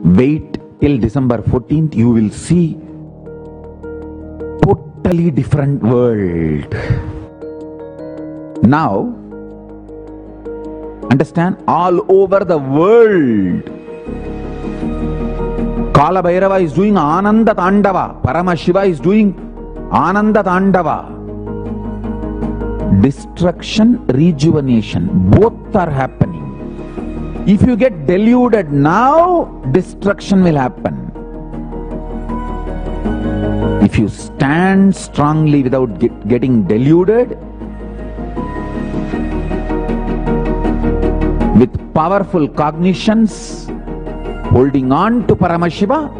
Wait till December 14th, you will see totally different world. Now, understand, all over the world, Kala Bhairava is doing Ananda Tandava, Paramashiva is doing Ananda Tandava. Destruction, rejuvenation, both are happening. If you get deluded now, destruction will happen. If you stand strongly without getting deluded, with powerful cognitions, holding on to Paramashiva,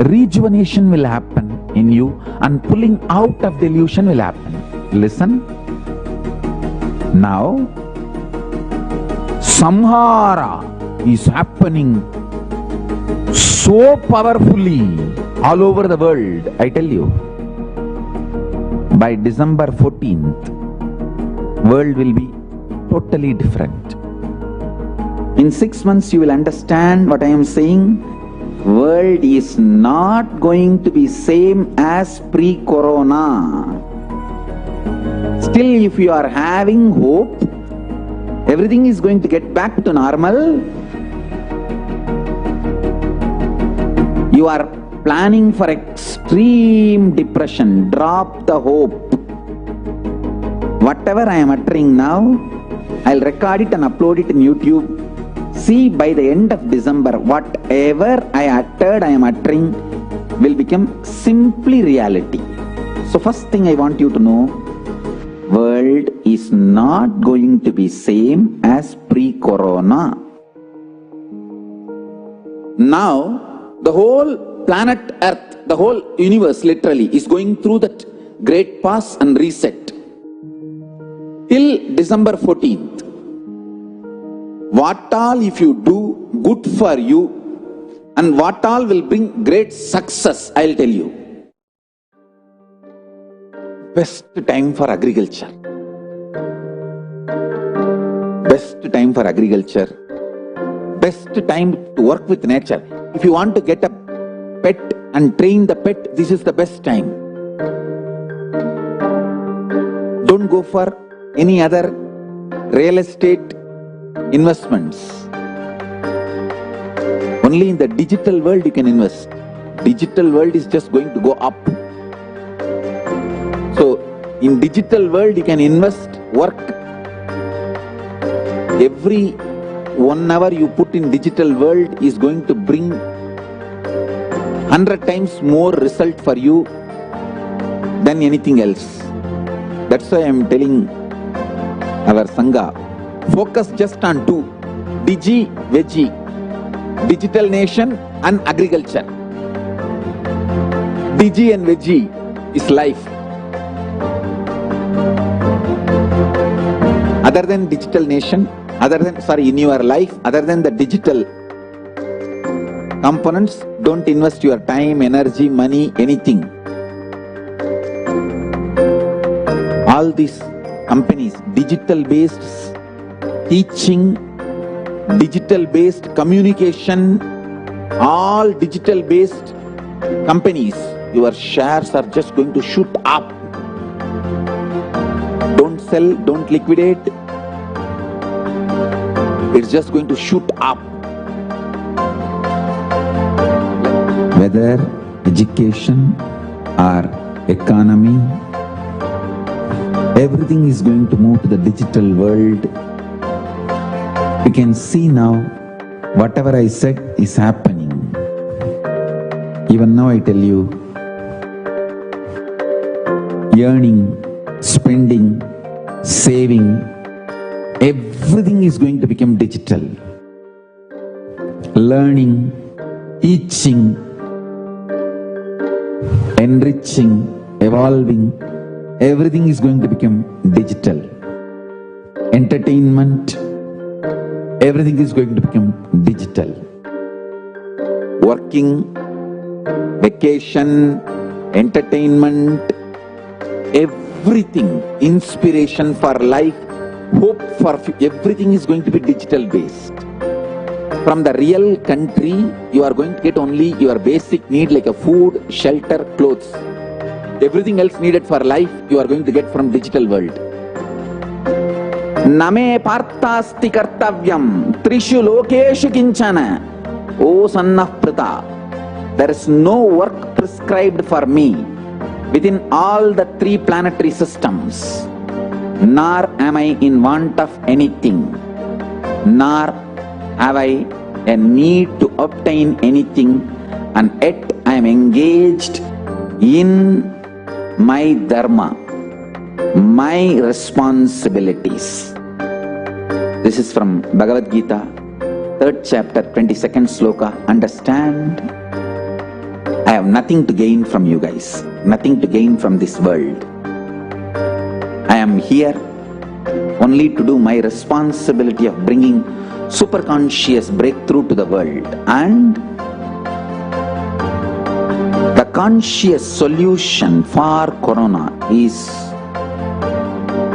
rejuvenation will happen in you and pulling out of delusion will happen. Listen. Now, Samhara is happening so powerfully all over the world, I tell you. By December 14th, world will be totally different. In 6 months, you will understand what I am saying. World is not going to be same as pre-corona. Still, if you are having hope, everything is going to get back to normal. You are planning for extreme depression. Drop the hope. Whatever I am uttering now, I'll record it and upload it in YouTube. See, by the end of December, whatever I uttered, I am uttering will become simply reality. So first thing I want you to know, world is not going to be same as pre-corona. Now, the whole planet Earth, the whole universe literally is going through that great pause and reset. Till December 14th. What all if you do good for you and what all will bring great success, I'll tell you. Best time for agriculture. Best time for agriculture. Best time to work with nature. If you want to get a pet and train the pet, this is the best time. Don't go for any other real estate investments. Only in the digital world you can invest. Digital world is just going to go up. So, in digital world you can invest, work. Every 1 hour you put in digital world is going to bring 100 times more result for you than anything else. That's why I am telling our Sangha, focus just on two, Digi, Veggie, digital nation and agriculture. Digi and Veggie is life. Other than digital nation, in your life, other than the digital components, don't invest your time, energy, money, anything. All these companies, digital-based teaching, digital-based communication, all digital-based companies, your shares are just going to shoot up. Don't sell, don't liquidate. It's just going to shoot up. Whether education or economy, everything is going to move to the digital world. You can see now, whatever I said is happening. Even now I tell you, earning, spending, saving, everything is going to become digital. Learning, teaching, enriching, evolving, everything is going to become digital. Entertainment, everything is going to become digital. Working, vacation, entertainment, everything, inspiration for life, hope for everything is going to be digital based. From the real country, you are going to get only your basic need like a food, shelter, clothes. Everything else needed for life, you are going to get from digital world. Name partasti kartavyam trishu lokeshu kinchana. O son of Pritha, there is no work prescribed for me within all the 3 planetary systems, nor am I in want of anything, nor have I a need to obtain anything, and yet I am engaged in my dharma, my responsibilities. This is from Bhagavad Gita, 3rd chapter, 22nd sloka. Understand, I have nothing to gain from you guys, nothing to gain from this world. I am here only to do my responsibility of bringing superconscious breakthrough to the world, and the conscious solution for corona is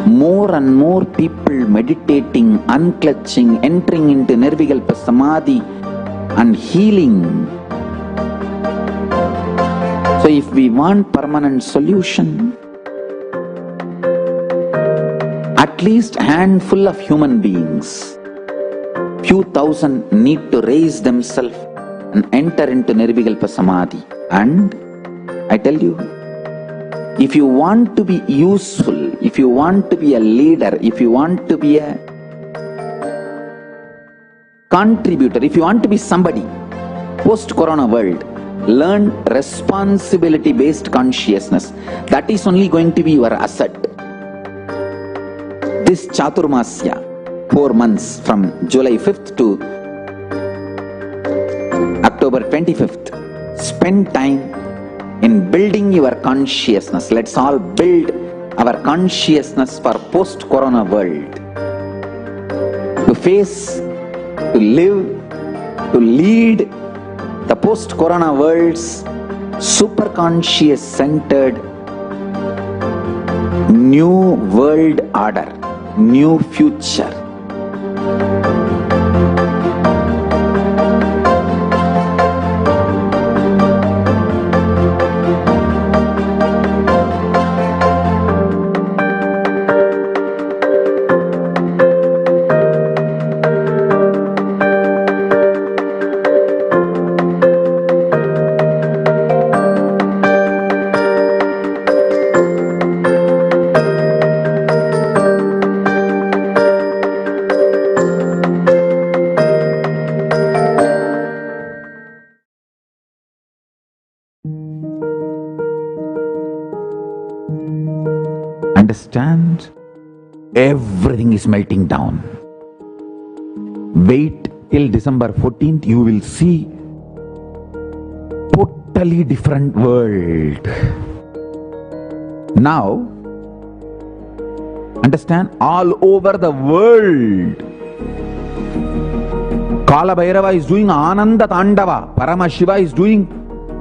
more and more people meditating, unclutching, entering into Nirvikalpa Samadhi and healing. So if we want permanent solution, at least a handful of human beings, few thousand, need to raise themselves and enter into Nirvikalpa Samadhi. And I tell you, if you want to be useful, if you want to be a leader, if you want to be a contributor, if you want to be somebody, post-corona world, learn responsibility-based consciousness. That is only going to be your asset. This Chaturmasya, 4 months from July 5th to October 25th, spend time in building your consciousness. Let's all build our consciousness for post-corona world. To face, to live, to lead the post-corona world's superconscious centered new world order, new future. Understand, everything is melting down. Wait till December 14th, you will see totally different world. Now, understand, all over the world, Kala Bhairava is doing Ananda Tandava, Paramashiva is doing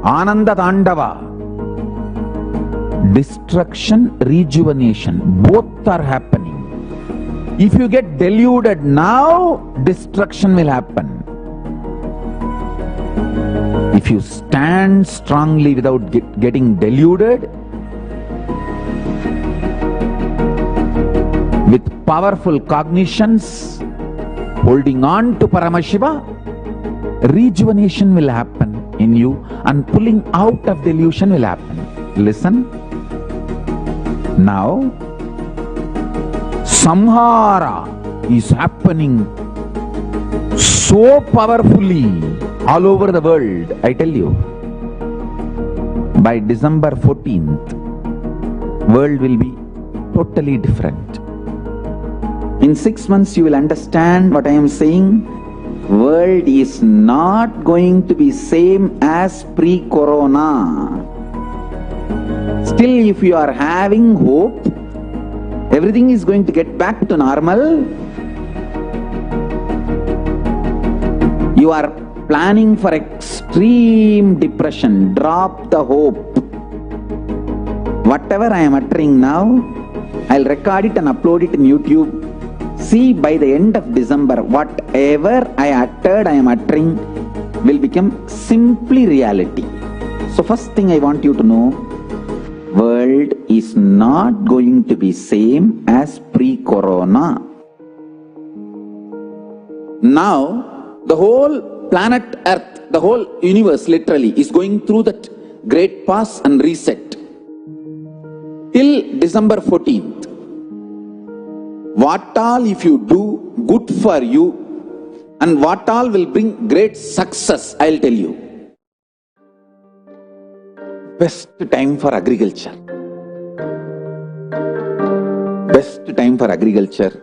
Ananda Tandava. Destruction, rejuvenation, both are happening. If you get deluded now, destruction will happen. If you stand strongly without getting deluded, with powerful cognitions, holding on to Paramashiva, rejuvenation will happen in you and pulling out of delusion will happen. Listen. Now, Samhara is happening so powerfully all over the world. I tell you, by December 14th, world will be totally different. In 6 months, you will understand what I am saying. World is not going to be same as pre-corona. Still, if you are having hope, everything is going to get back to normal. You are planning for extreme depression. Drop the hope. Whatever I am uttering now, I'll record it and upload it in YouTube. See, by the end of December, whatever I uttered, I am uttering will become simply reality. So first thing I want you to know, world is not going to be same as pre-corona. Now, the whole planet Earth, the whole universe literally is going through that great pause and reset. Till December 14th. What all if you do good for you and what all will bring great success, I'll tell you. Best time for agriculture. Best time for agriculture.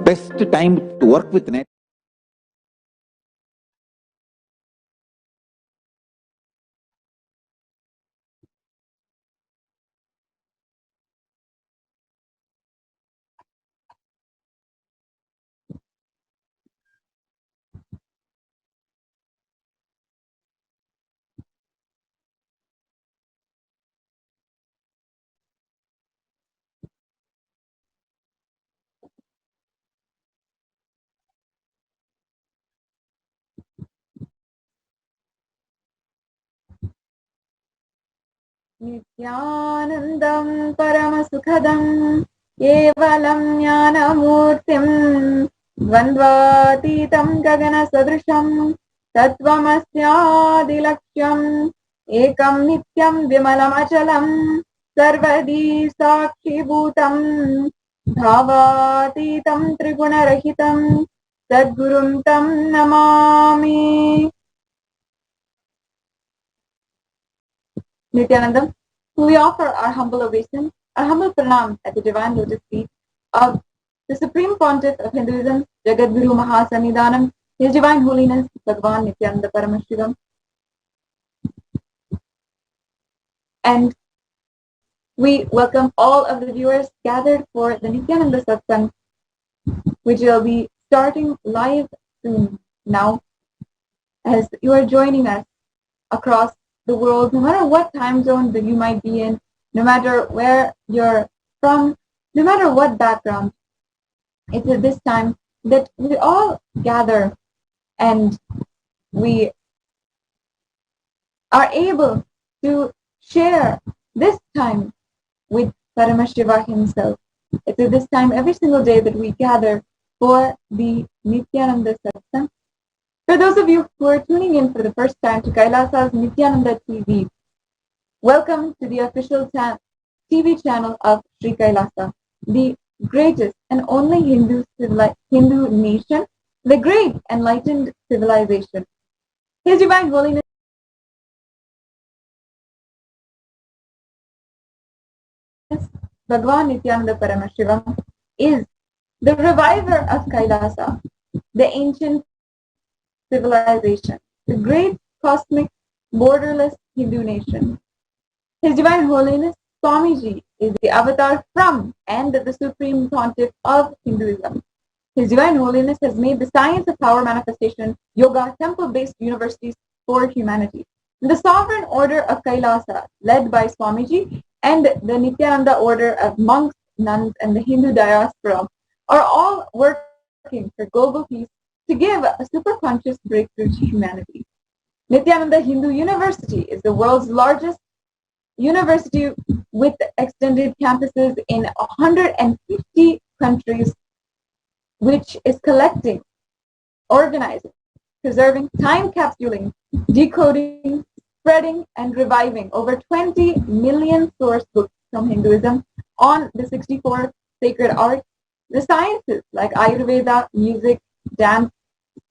Best time to work with net. Nithyanandam Paramasukhadam Kevalam Jnanamurtim Dvandvatitam Gagana Sadrisham Tattvamasyaadilaksham Ekam Nityam Vimalam Achalam Sarvadi Sakshi Bhutam Bhavatitam Trigunarahitam Sadgurum Tam Namami. Nithyanandam, we offer our humble obeisance, our humble pranam at the divine lotus feet of the Supreme Pontiff of Hinduism, Jagadguru Mahasannidhanam, His Divine Holiness, Bhagavan Nithyananda Paramashivam. And we welcome all of the viewers gathered for the Nithyananda Satsang, which will be starting live soon now, as you are joining us across the world, no matter what time zone that you might be in, no matter where you're from, no matter what background. It's at this time that we all gather and we are able to share this time with Paramashiva himself. It's at this time every single day that we gather for the Nithyananda Satsang. For those of you who are tuning in for the first time to Kailasa's Nithyananda TV, welcome to the official TV channel of Sri Kailasa, the greatest and only Hindu nation, the great enlightened civilization. His Divine Holiness Bhagavan Nithyananda Paramashivam is the reviver of Kailasa, the ancient civilization, the great cosmic borderless Hindu nation. His Divine Holiness Swamiji is the avatar from and the Supreme Pontiff of Hinduism. His Divine Holiness has made the science of power manifestation, yoga, temple-based universities for humanity. The sovereign order of Kailasa, led by Swamiji, and the Nithyananda order of monks, nuns, and the Hindu diaspora are all working for global peace to give a superconscious breakthrough to humanity. Nithyananda Hindu University is the world's largest university with extended campuses in 150 countries, which is collecting, organizing, preserving, time capsuling, decoding, spreading, and reviving over 20 million source books from Hinduism on the 64 sacred arts, the sciences like Ayurveda, music, dance,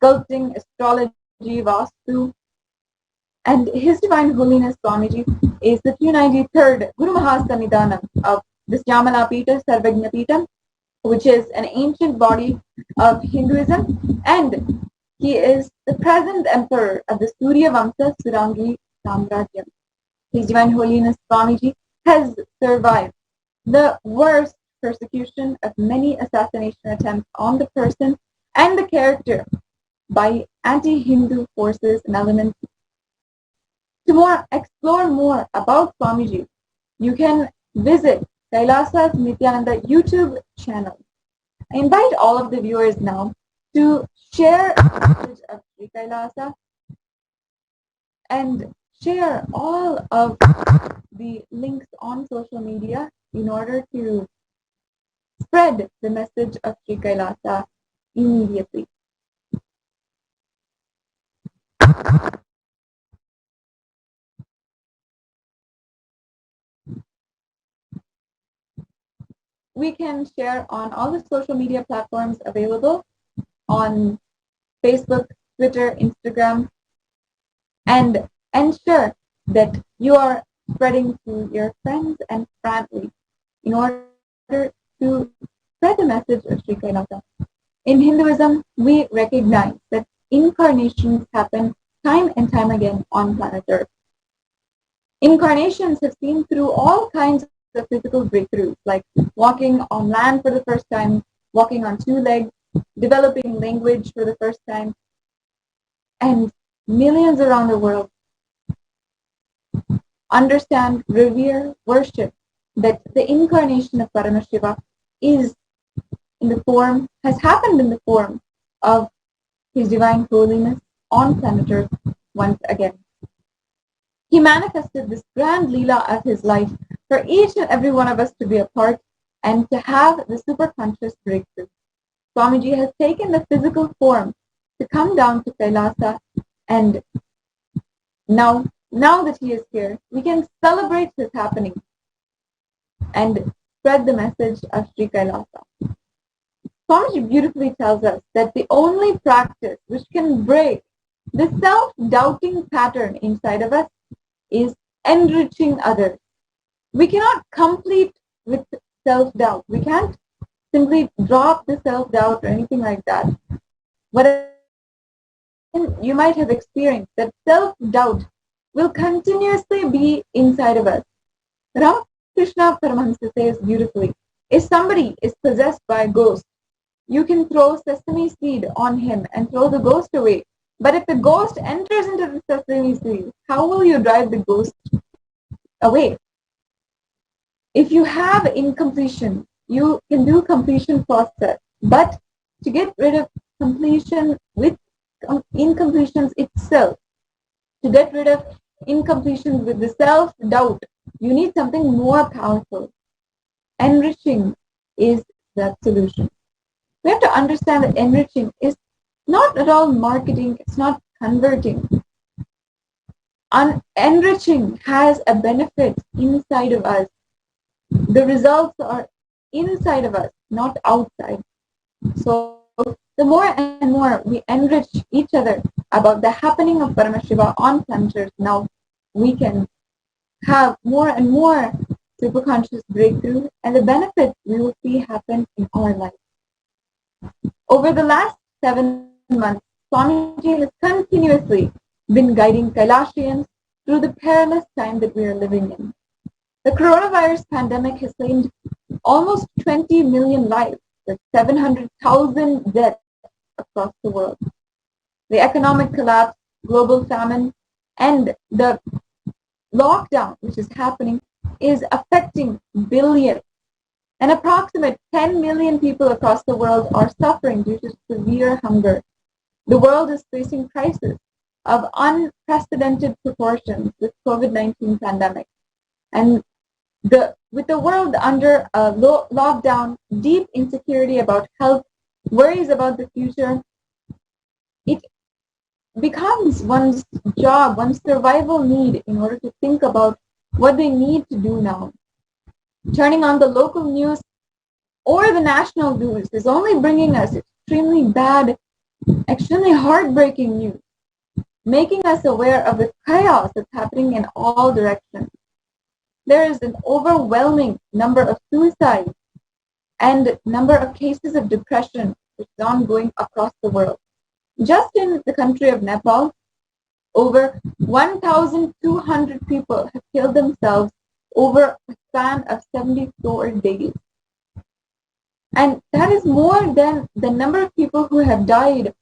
sculpting, astrology, Vastu, and His Divine Holiness Swamiji is the 293rd Guru Mahasannidhanam of this Jamala Pita, Sarvagna Pita, which is an ancient body of Hinduism, and he is the present emperor of the Surya Vamsa Surangi Samrajyam. His Divine Holiness Swamiji has survived the worst persecution of many assassination attempts on the person and the character by anti-Hindu forces and elements. To explore more about Swamiji, you can visit Kailasa's Nithyananda YouTube channel. I invite all of the viewers now to share the message of Sri Kailasa and share all of the links on social media in order to spread the message of Sri Kailasa immediately. We can share on all the social media platforms available on Facebook, Twitter, Instagram, and ensure that you are spreading to your friends and family in order to spread the message of Sri Kailasa. In Hinduism, we recognize that incarnations happen time and time again on planet Earth. Incarnations have seen through all kinds of physical breakthroughs, like walking on land for the first time, walking on two legs, developing language for the first time, and millions around the world understand, revere, worship that the incarnation of Paramashiva is in the form, has happened in the form of His Divine Holiness on planet Earth once again. He manifested this grand Leela of His life for each and every one of us to be a part and to have the superconscious breakthrough. Swamiji has taken the physical form to come down to Kailasa, and now that He is here, we can celebrate His happening and spread the message of Sri Kailasa. Swamiji beautifully tells us that the only practice which can break the self-doubting pattern inside of us is enriching others. We cannot complete with self-doubt. We can't simply drop the self-doubt or anything like that. What you might have experienced, that self-doubt will continuously be inside of us. Ramakrishna Paramahamsa says beautifully, if somebody is possessed by a ghost, you can throw sesame seed on him and throw the ghost away. But if the ghost enters into the sesame seed, how will you drive the ghost away? If you have incompletion, you can do completion process. But to get rid of completion with incompletions itself, to get rid of incompletions with the self-doubt, you need something more powerful. Enriching is that solution. We have to understand that enriching is not at all marketing, it's not converting. Enriching has a benefit inside of us. The results are inside of us, not outside. So the more and more we enrich each other about the happening of Paramashiva on planet Earth, now we can have more and more superconscious breakthrough, and the benefits we will see happen in our life. Over the last 7 months, Swamiji has continuously been guiding Kailashians through the perilous time that we are living in. The coronavirus pandemic has claimed almost 20 million lives, with 700,000 deaths across the world. The economic collapse, global famine, and the lockdown which is happening is affecting billions. An approximate 10 million people across the world are suffering due to severe hunger. The world is facing crisis of unprecedented proportions with COVID-19 pandemic. And with the world under a lockdown, deep insecurity about health, worries about the future, it becomes one's job, one's survival need in order to think about what they need to do now. Turning on the local news or the national news is only bringing us extremely bad, extremely heartbreaking news, making us aware of the chaos that's happening in all directions. There is an overwhelming number of suicides and number of cases of depression which is ongoing across the world. Just in the country of Nepal, over 1,200 people have killed themselves over a span of 74 days. And that is more than the number of people who have died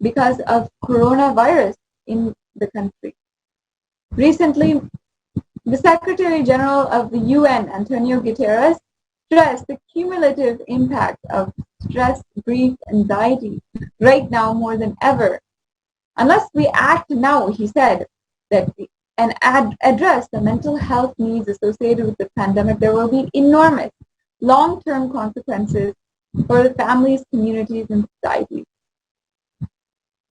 because of coronavirus in the country. Recently, the Secretary General of the UN, Antonio Guterres, stressed the cumulative impact of stress, grief, anxiety right now more than ever. Unless we act now, he said, and address the mental health needs associated with the pandemic, there will be enormous long-term consequences for the families, communities, and society.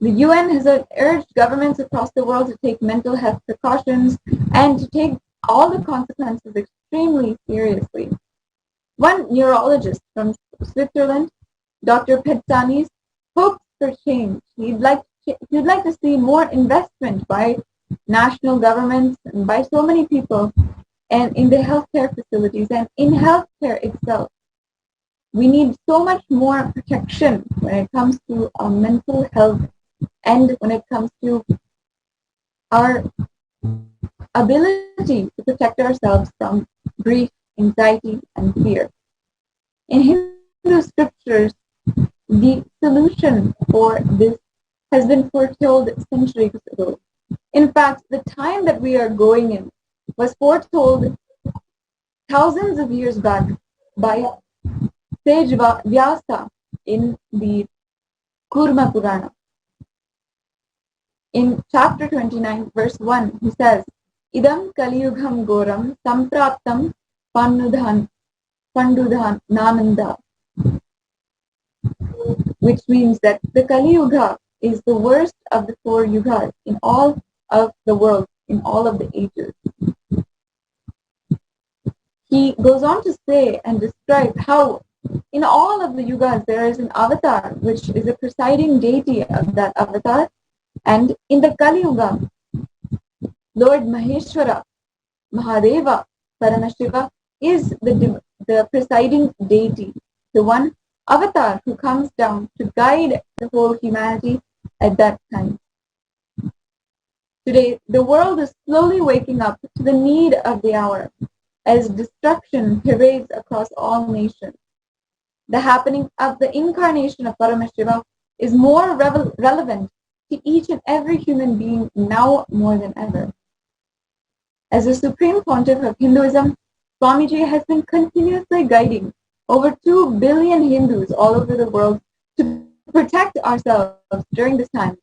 The UN has urged governments across the world to take mental health precautions and to take all the consequences extremely seriously. One neurologist from Switzerland, Dr. Petsanis, hopes for change. He'd like to see more investment by national governments and by so many people and in the healthcare facilities and in healthcare itself. We need so much more protection when it comes to our mental health and when it comes to our ability to protect ourselves from grief, anxiety, and fear. In Hindu scriptures, the solution for this has been foretold centuries ago. In fact, the time that we are going in was foretold thousands of years back by sage Vyasa in the Kurma Purana. In chapter 29, verse 1, he says, Idam Kaliyugham Goram Sampraptam Pandudhan Nananda, which means that the Kali Yuga is the worst of the four yugas in all of the world, in all of the ages. He goes on to say and describe how in all of the yugas there is an avatar, which is a presiding deity of that avatar. And in the Kali Yuga, Lord Maheshwara, Mahadeva, Paramashiva is the presiding deity, the one avatar who comes down to guide the whole humanity at that time. Today, the world is slowly waking up to the need of the hour as destruction pervades across all nations. The happening of the incarnation of Paramashiva is more relevant to each and every human being now more than ever. As the Supreme Pontiff of Hinduism, Swamiji has been continuously guiding over 2 billion Hindus all over the world to protect ourselves during this time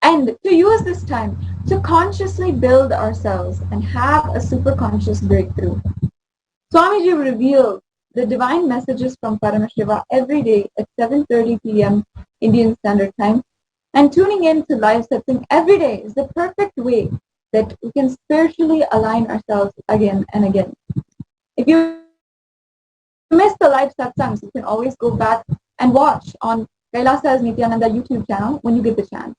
and to use this time to consciously build ourselves and have a superconscious breakthrough. Swamiji reveals the divine messages from Paramashiva every day at 7:30 p.m. Indian Standard Time, and tuning in to live Satsang every day is the perfect way that we can spiritually align ourselves again and again. If you miss the live Satsangs, you can always go back and watch on HDH Nithyananda YouTube channel when you get the chance.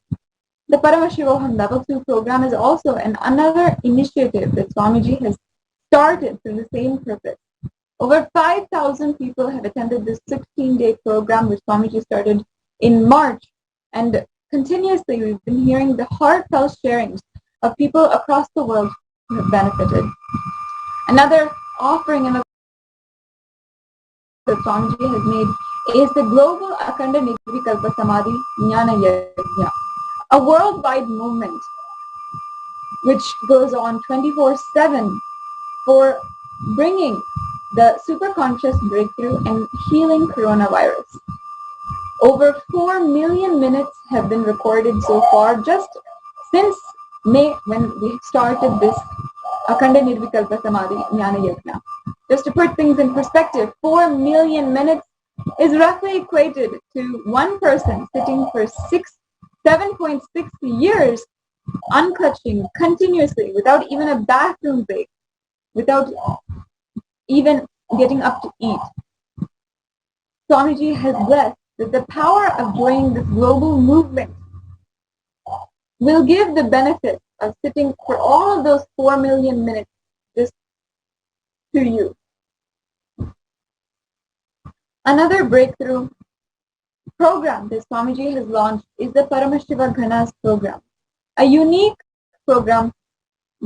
The Paramashivoham Level 2 program is also another initiative that Swamiji has started for the same purpose. Over 5,000 people have attended this 16-day program which Swamiji started in March, and continuously we've been hearing the heartfelt sharings of people across the world who have benefited. Another offering that Swamiji has made is the Global Akhanda Nirvikalpa Samadhi Jnana Yajna, a worldwide movement which goes on 24/7 for bringing the superconscious breakthrough and healing coronavirus. Over 4 million minutes have been recorded so far just since May when we started this Akhanda Nirvikalpa Samadhi Jnana Yajna. Just to put things in perspective, 4 million minutes is roughly equated to one person sitting for 7.6 years unclutching continuously without even a bathroom break, without even getting up to eat. Swamiji has blessed that the power of joining this global movement will give the benefit of sitting for all of those 4 million minutes just to you. Another breakthrough program that Swamiji has launched is the Paramashiva Ghanas program, a unique program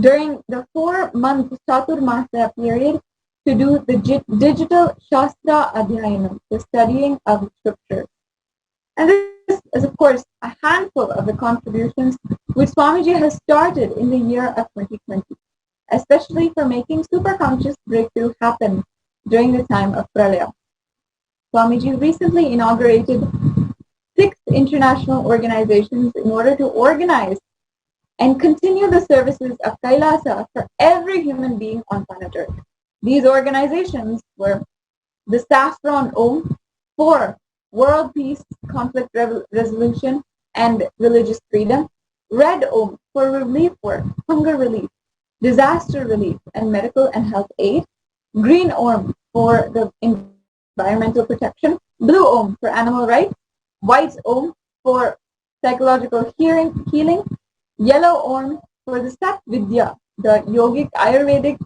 during the 4-month Chaturmasya period to do the digital Shastra Adhyayanam, the studying of scripture. And this is, of course, a handful of the contributions which Swamiji has started in the year of 2020, especially for making superconscious breakthrough happen during the time of Pralaya. Swamiji recently inaugurated 6 international organizations in order to organize and continue the services of Kailasa for every human being on planet Earth. These organizations were the Saffron Om for world peace, conflict resolution, and religious freedom, Red Om for relief work, hunger relief, disaster relief, and medical and health aid, Green Om for the environmental protection, Blue Om for animal rights, White Om for psychological healing, Yellow Om for the Sat Vidya, the yogic, Ayurvedic,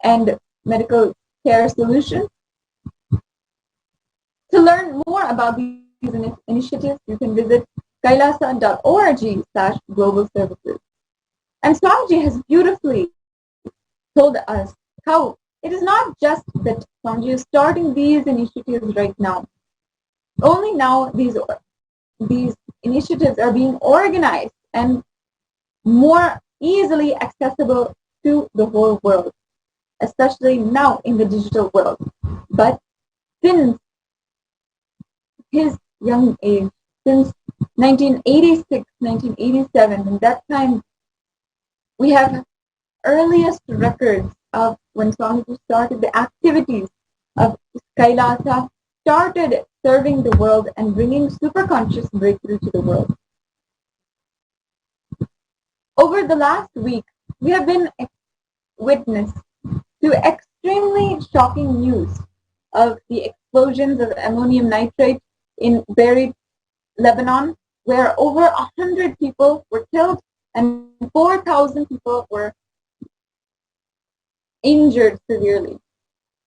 and medical care solution. To learn more about these initiatives, you can visit kailasa.org/global services. And Swamiji has beautifully told us how it is not just that Swamiji is starting these initiatives right now. Only now these initiatives are being organized and more easily accessible to the whole world, especially now in the digital world. But since his young age, since 1986, 1987, and that time we have earliest records of when Swamiji started the activities of Kailasa, started serving the world and bringing superconscious breakthrough to the world. Over the last week, we have been witness to extremely shocking news of the explosions of ammonium nitrate in Beirut, Lebanon, where over 100 people were killed and 4,000 people were injured severely.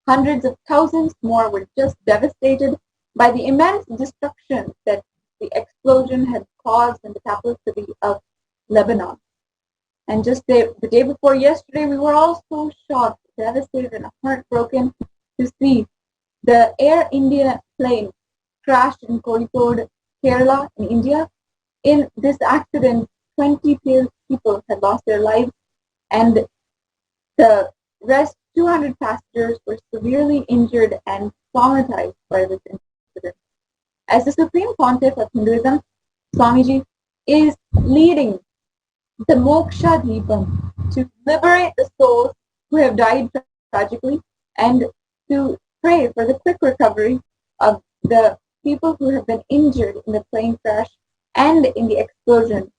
Hundreds of thousands more were just devastated by the immense destruction that the explosion had caused in the capital city of Lebanon. And just the day before yesterday, we were all so shocked, devastated, and heartbroken to see the Air India plane crashed in Kozhikode, Kerala, in India. In this accident, 20 people had lost their lives, and the rest 200 passengers were severely injured and traumatized by this incident. As the Supreme Pontiff of Hinduism, Swamiji is leading the Moksha Deepam to liberate the souls who have died tragically and to pray for the quick recovery of the people who have been injured in the plane crash and in the explosion.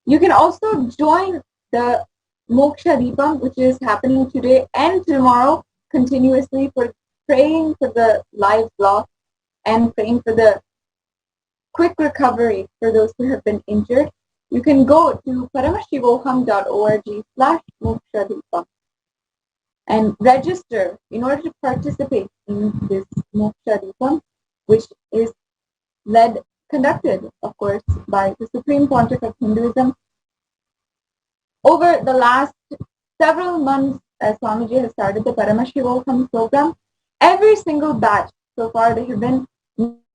You can also join the Moksha Deepam, which is happening today and tomorrow continuously, for praying for the lives lost and praying for the quick recovery for those who have been injured. You can go to Paramashivoham.org/Moksha Deepam and register in order to participate in this Moksha Deepam, which is conducted, of course, by the Supreme Pontiff of Hinduism. Over the last several months, as Swamiji has started the Paramashivoham program, every single batch, so far there have been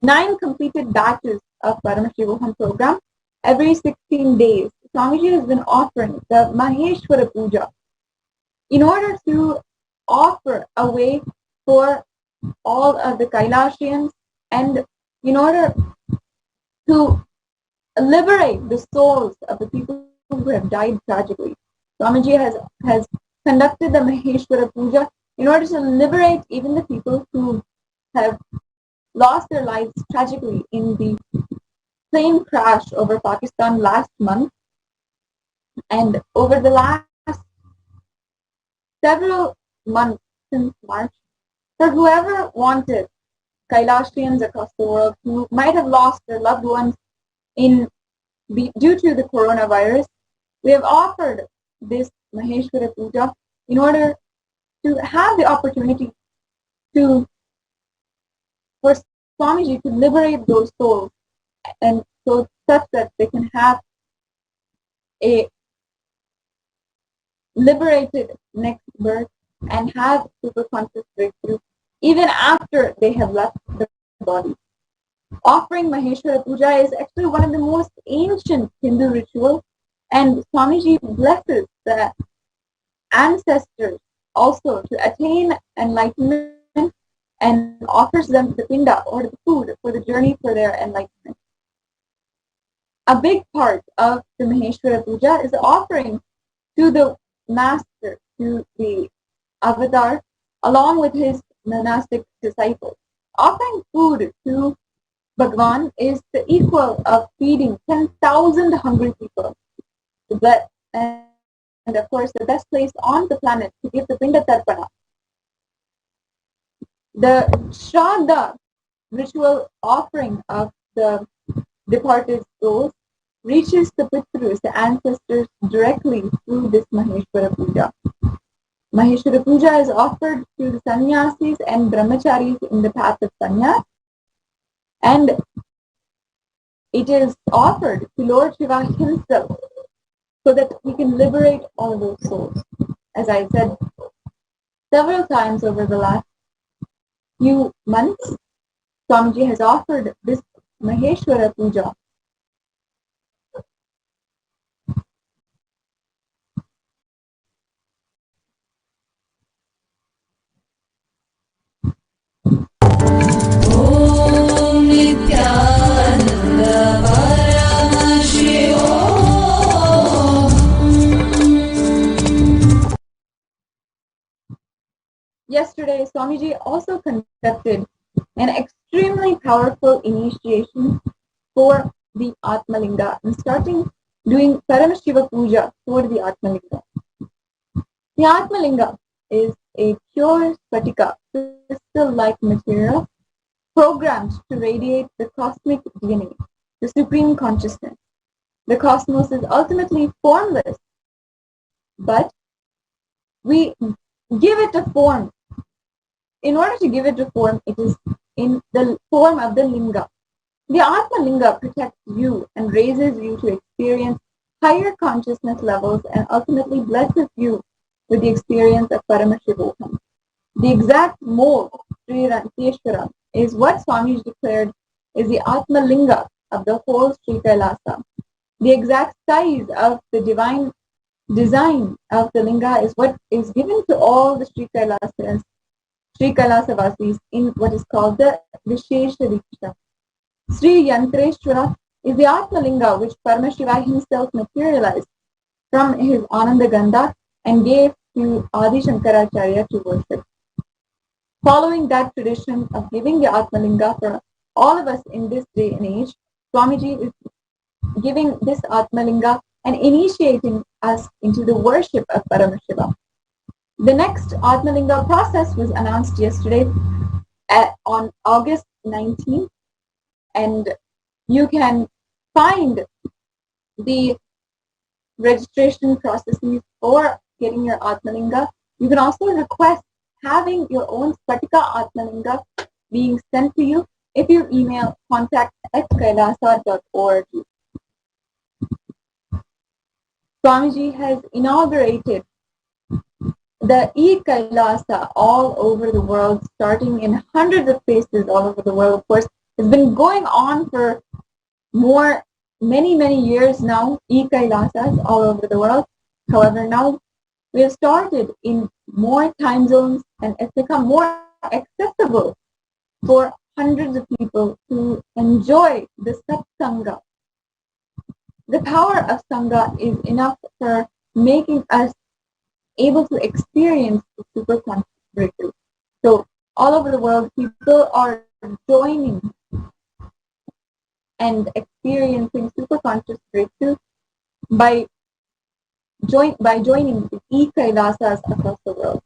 9 completed batches of Paramashivoham program. Every 16 days, Swamiji has been offering the Maheshwara Puja in order to offer a way for all of the Kailashians and in order to liberate the souls of the people who have died tragically. Swamiji has conducted the Maheshwara Puja in order to liberate even the people who have lost their lives tragically in the plane crash over Pakistan last month. And over the last several months since March, for whoever wanted, Kailashians across the world who might have lost their loved ones due to the coronavirus, we have offered this Maheshwara Puja in order to have the opportunity for Swamiji to liberate those souls, and so such that they can have a liberated next birth and have superconscious breakthrough even after they have left the body. Offering Maheshwara Puja is actually one of the most ancient Hindu rituals, and Swamiji blesses the ancestors also to attain enlightenment and offers them the pinda or the food for the journey for their enlightenment. A big part of the Maheshwara Puja is offering to the master, to the avatar, along with his monastic disciples. Offering food to Bhagwan is the equal of feeding 10,000 hungry people. And of course, the best place on the planet to give the Pinda Tarpana. The Shraddha ritual offering of the departed souls reaches the Pitrus, the ancestors, directly through this Maheshwara Puja. Maheshwara Puja is offered to the sannyasis and brahmacharis in the path of sannyas, and it is offered to Lord Shiva himself so that he can liberate all those souls. As I said several times over the last few months, Swamiji has offered this Maheshwara Puja. Om Nithyananda Paramashivoham. Yesterday, Swamiji also conducted an extremely powerful initiation for the Atmalinga and starting doing Paramashiva Puja for the Atmalinga. The Atmalinga is a pure spatika, crystal-like material programmed to radiate the cosmic DNA, the supreme consciousness. The cosmos is ultimately formless, but we give it a form. In order to give it a form, it is in the form of the linga. The Atma Linga protects you and raises you to experience higher consciousness levels and ultimately blesses you with the experience of Paramashivoham. The exact mold, Sri Ranteshwaram, is what Swamiji declared is the Atma Linga of the whole Sri Kailasa. The exact size of the divine design of the Linga is what is given to all the Sri Kailasa Vasis in what is called the Vishesha Diksha. Sri Yantreshwara is the Atma Linga which Paramashiva himself materialized from his Ananda Gandha and gave to Adi Shankaracharya to worship. Following that tradition of giving the Atma Linga for all of us in this day and age, Swamiji is giving this Atma Linga and initiating us into the worship of Paramashiva. The next Atma Linga process was announced yesterday on August 19th, and you can find the registration processes for getting your Atmalinga. You can also request having your own Spatika Atmalinga being sent to you if you email contact@kailasa.org. Swamiji has inaugurated the e-Kailasa all over the world, starting in hundreds of places all over the world. Of course, it's been going on for many years now, e-Kailasas all over the world. However, now we have started in more time zones and it's become more accessible for hundreds of people to enjoy the Satsanga. The power of Sangha is enough for making us able to experience the superconscious breakthrough. So all over the world, people are joining and experiencing superconscious breakthrough by joining the e-Kailasas across the world.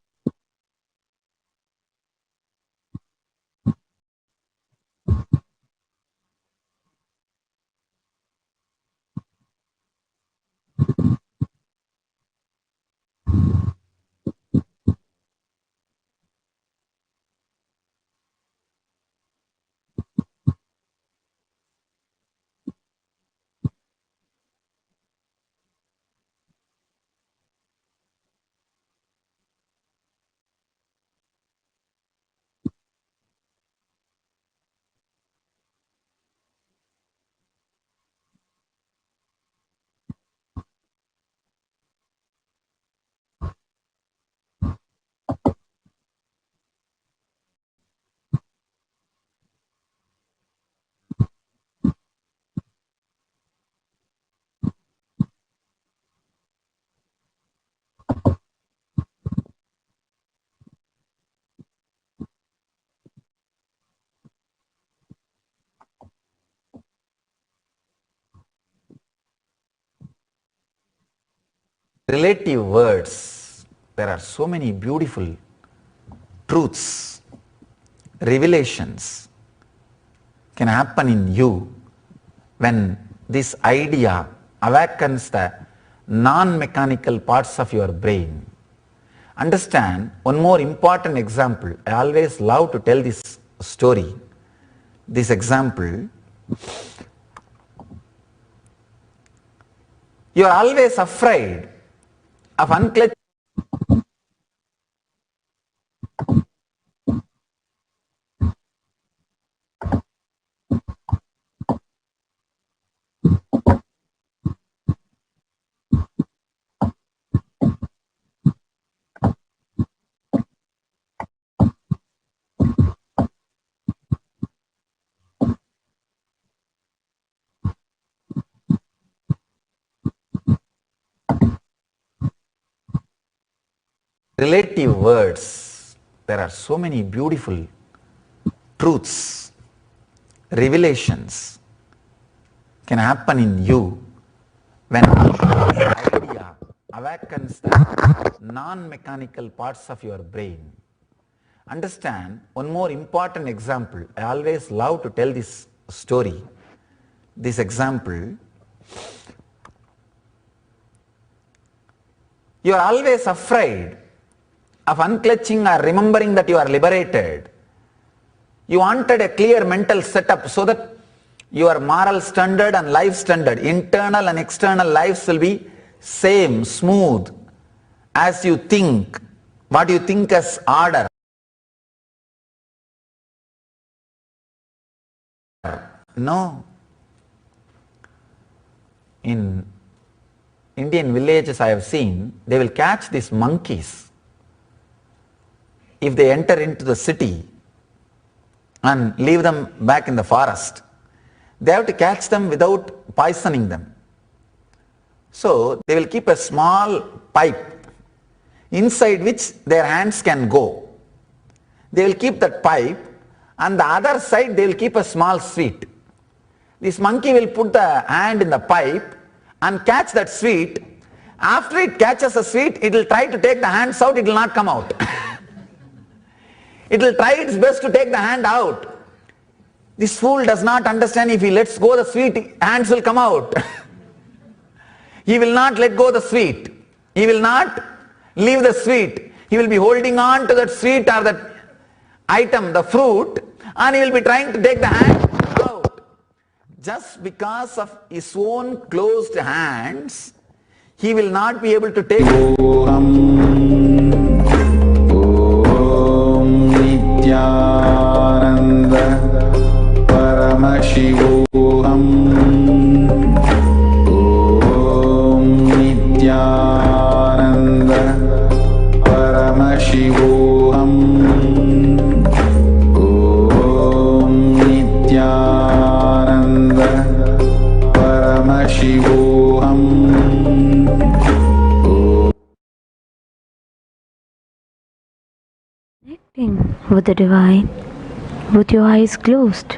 relative words, there are so many beautiful truths, revelations can happen in you when this idea awakens the non-mechanical parts of your brain. Understand one more important example. I always love to tell this story, this example. You are always afraid of unclenching. Relative words, there are so many beautiful truths, revelations can happen in you when the idea awakens the non-mechanical parts of your brain. Understand one more important example. I always love to tell this story, this example. You are always afraid of unclenching or remembering that you are liberated. You wanted a clear mental setup so that your moral standard and life standard, internal and external lives will be same, smooth, as you think, what you think as order. No. In Indian villages I have seen, they will catch these monkeys if they enter into the city and leave them back in the forest. They have to catch them without poisoning them. So they will keep a small pipe inside which their hands can go. They will keep that pipe, and the other side they will keep a small sweet. This monkey will put the hand in the pipe and catch that sweet. After it catches the sweet, it will try to take the hands out, it will not come out. It will try its best to take the hand out. This fool does not understand, if he lets go the sweet, hands will come out. He will not let go the sweet. He will not leave the sweet. He will be holding on to that sweet or that item, the fruit, and he will be trying to take the hand out. Just because of his own closed hands, he will not be able to take it. Nithyananda Paramashivoham. Om Nithyananda Paramashivoham. Om Nithyananda Paramashivoham. Connecting with the divine with your eyes closed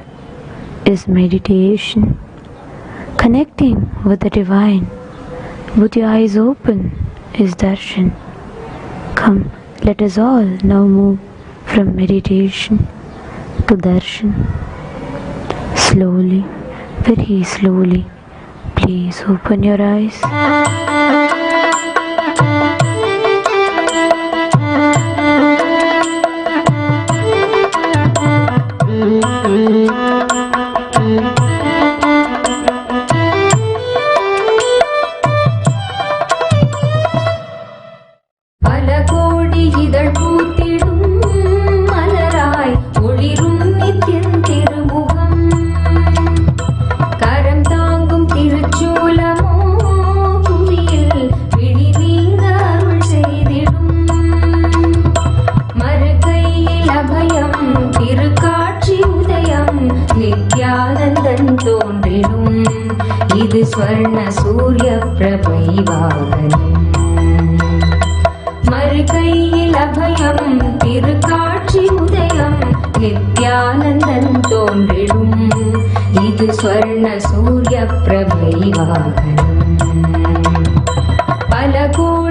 is meditation. Connecting with the divine with your eyes open is darshan. Come, let us all now move from meditation to darshan. Slowly, very slowly, please open your eyes. இது ஸ்வர்ண சூரிய பிரபைவாகனம் மறுகையில் அபயம் திருக்காட்சி உதயம் நித்யானந்தன் தோன்றிடும் இது ஸ்வர்ண சூரிய பிரபைவாகனம் பல கோடி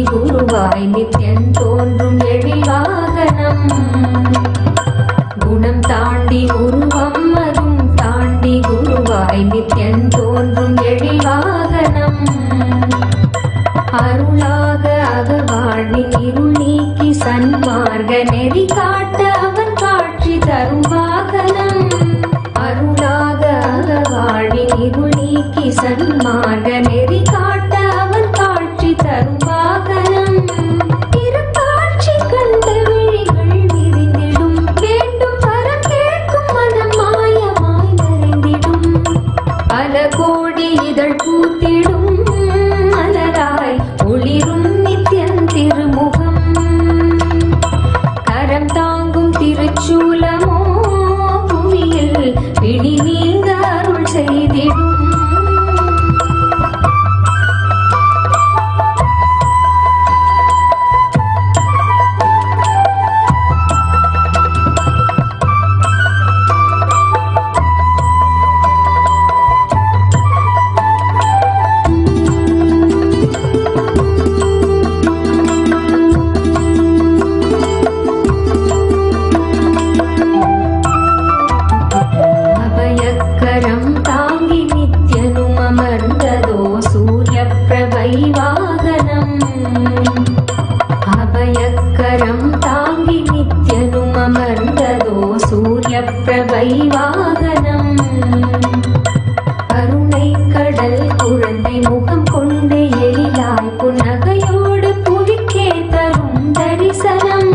குருவாய் நித்யன் தோன்றும் எழில்வாகனம். குணம் தாண்டி உருவம் அதும் தாண்டி குருவாய் நித்யன் தோன்றும் எழில்வாகனம். அருளாக அகவாழ்வின் இருள் நீக்கி சன்மார்க்க நெறி காட்ட அவன் காட்சி தரும் வாகனம். அருளாக அகவாழ்வின் இருள் நீக்கி சன்மார்க்க நெறி காட்ட அவன் காட்சி தரும் வாகனம். திருக்காட்சி கண்ட விழிகள் விரிந்திடும், வேண்டும் வர கேட்கும் மனம் மாயமாய் மறைந்திடும். பல கோடி இதழ் பூத்திடும் மலராய் ஒளிரும் நித்யன் திருமுகம். கரம் தாங்கும் திருச்சூலமோ புவியில் பிடி நீங்க அருள் செய்திடும். அபயக்கரம் தாங்கி நித்யனும் அமர்ந்ததோ சூரிய பிரபை வாகனம். அபயக்கரம் தாங்கி நித்யனும் அமர்ந்ததோ சூரிய பிரபை வாகனம். கருணை கடல் குழந்தை முகம் கொண்டு எழிலாய் புன்னகையோடு புவிக்கே தரும் தரிசனம்.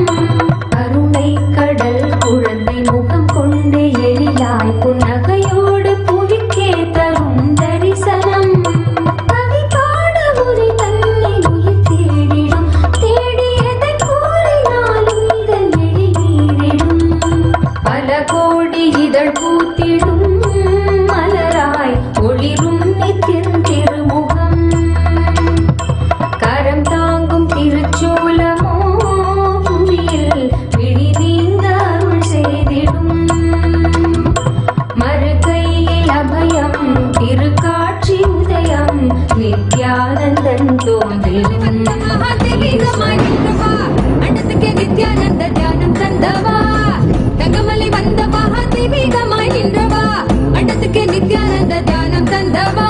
கருணை கடல் குழந்தை முகம் கொண்டு எழிலாய் புன்னகையோடு புவிக்கே தரும் தரிசனம். கவி பாட உரை தன்னில் உயிர் தேடிடும், தேடியதை கூறினாலும் இதழ் எழி நீரிடும். பல கோடி இதழ் பூத்திடும் மலராய் ஒளிரும் நித்யன் திருமுகம். கரம் தாங்கும் திருச்சூலமோ புவியில் பிடி நீங்க அருள் செய்திடும். மறுகையில் அபயம் திருக்காட்சி உதயம் நித்யானந்தன் தோன்றிடும். அண்டத்துக்கே நித்யானந்த தியானம் தந்தவா, தங்கமலை வந்தவா தெய்வீகமாய் நின்றவா. அண்டத்துக்கே நித்யானந்த தியானம் தந்தவா,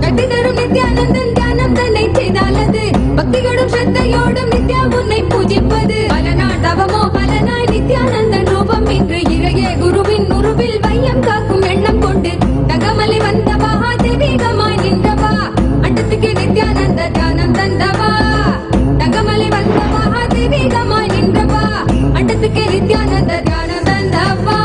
கட்டி தரும் நித்யானந்தன் தியானம் தன்னை செய்தாலது. பக்தியோடும் ஸ்ரத்தையோடும் நித்யா உன்னை பூஜிப்பது. பல நாள் தவமோ பல நாள் நித்யானந்தன் ரூபம் இன்று இறையே குருவின் உருவில் வையம் காக்கும் எண்ணம் கொண்டு தங்கமலை வந்தவா தெய்வீகமாய் நின்றவா. அண்டத்துக்கே நித்யானந்த தியானம் தந்தவா, தங்கமலை வந்தவா தெய்வீகமாய் நின்றவா. அண்டத்துக்கே நித்யானந்த தியானம் தந்தவா.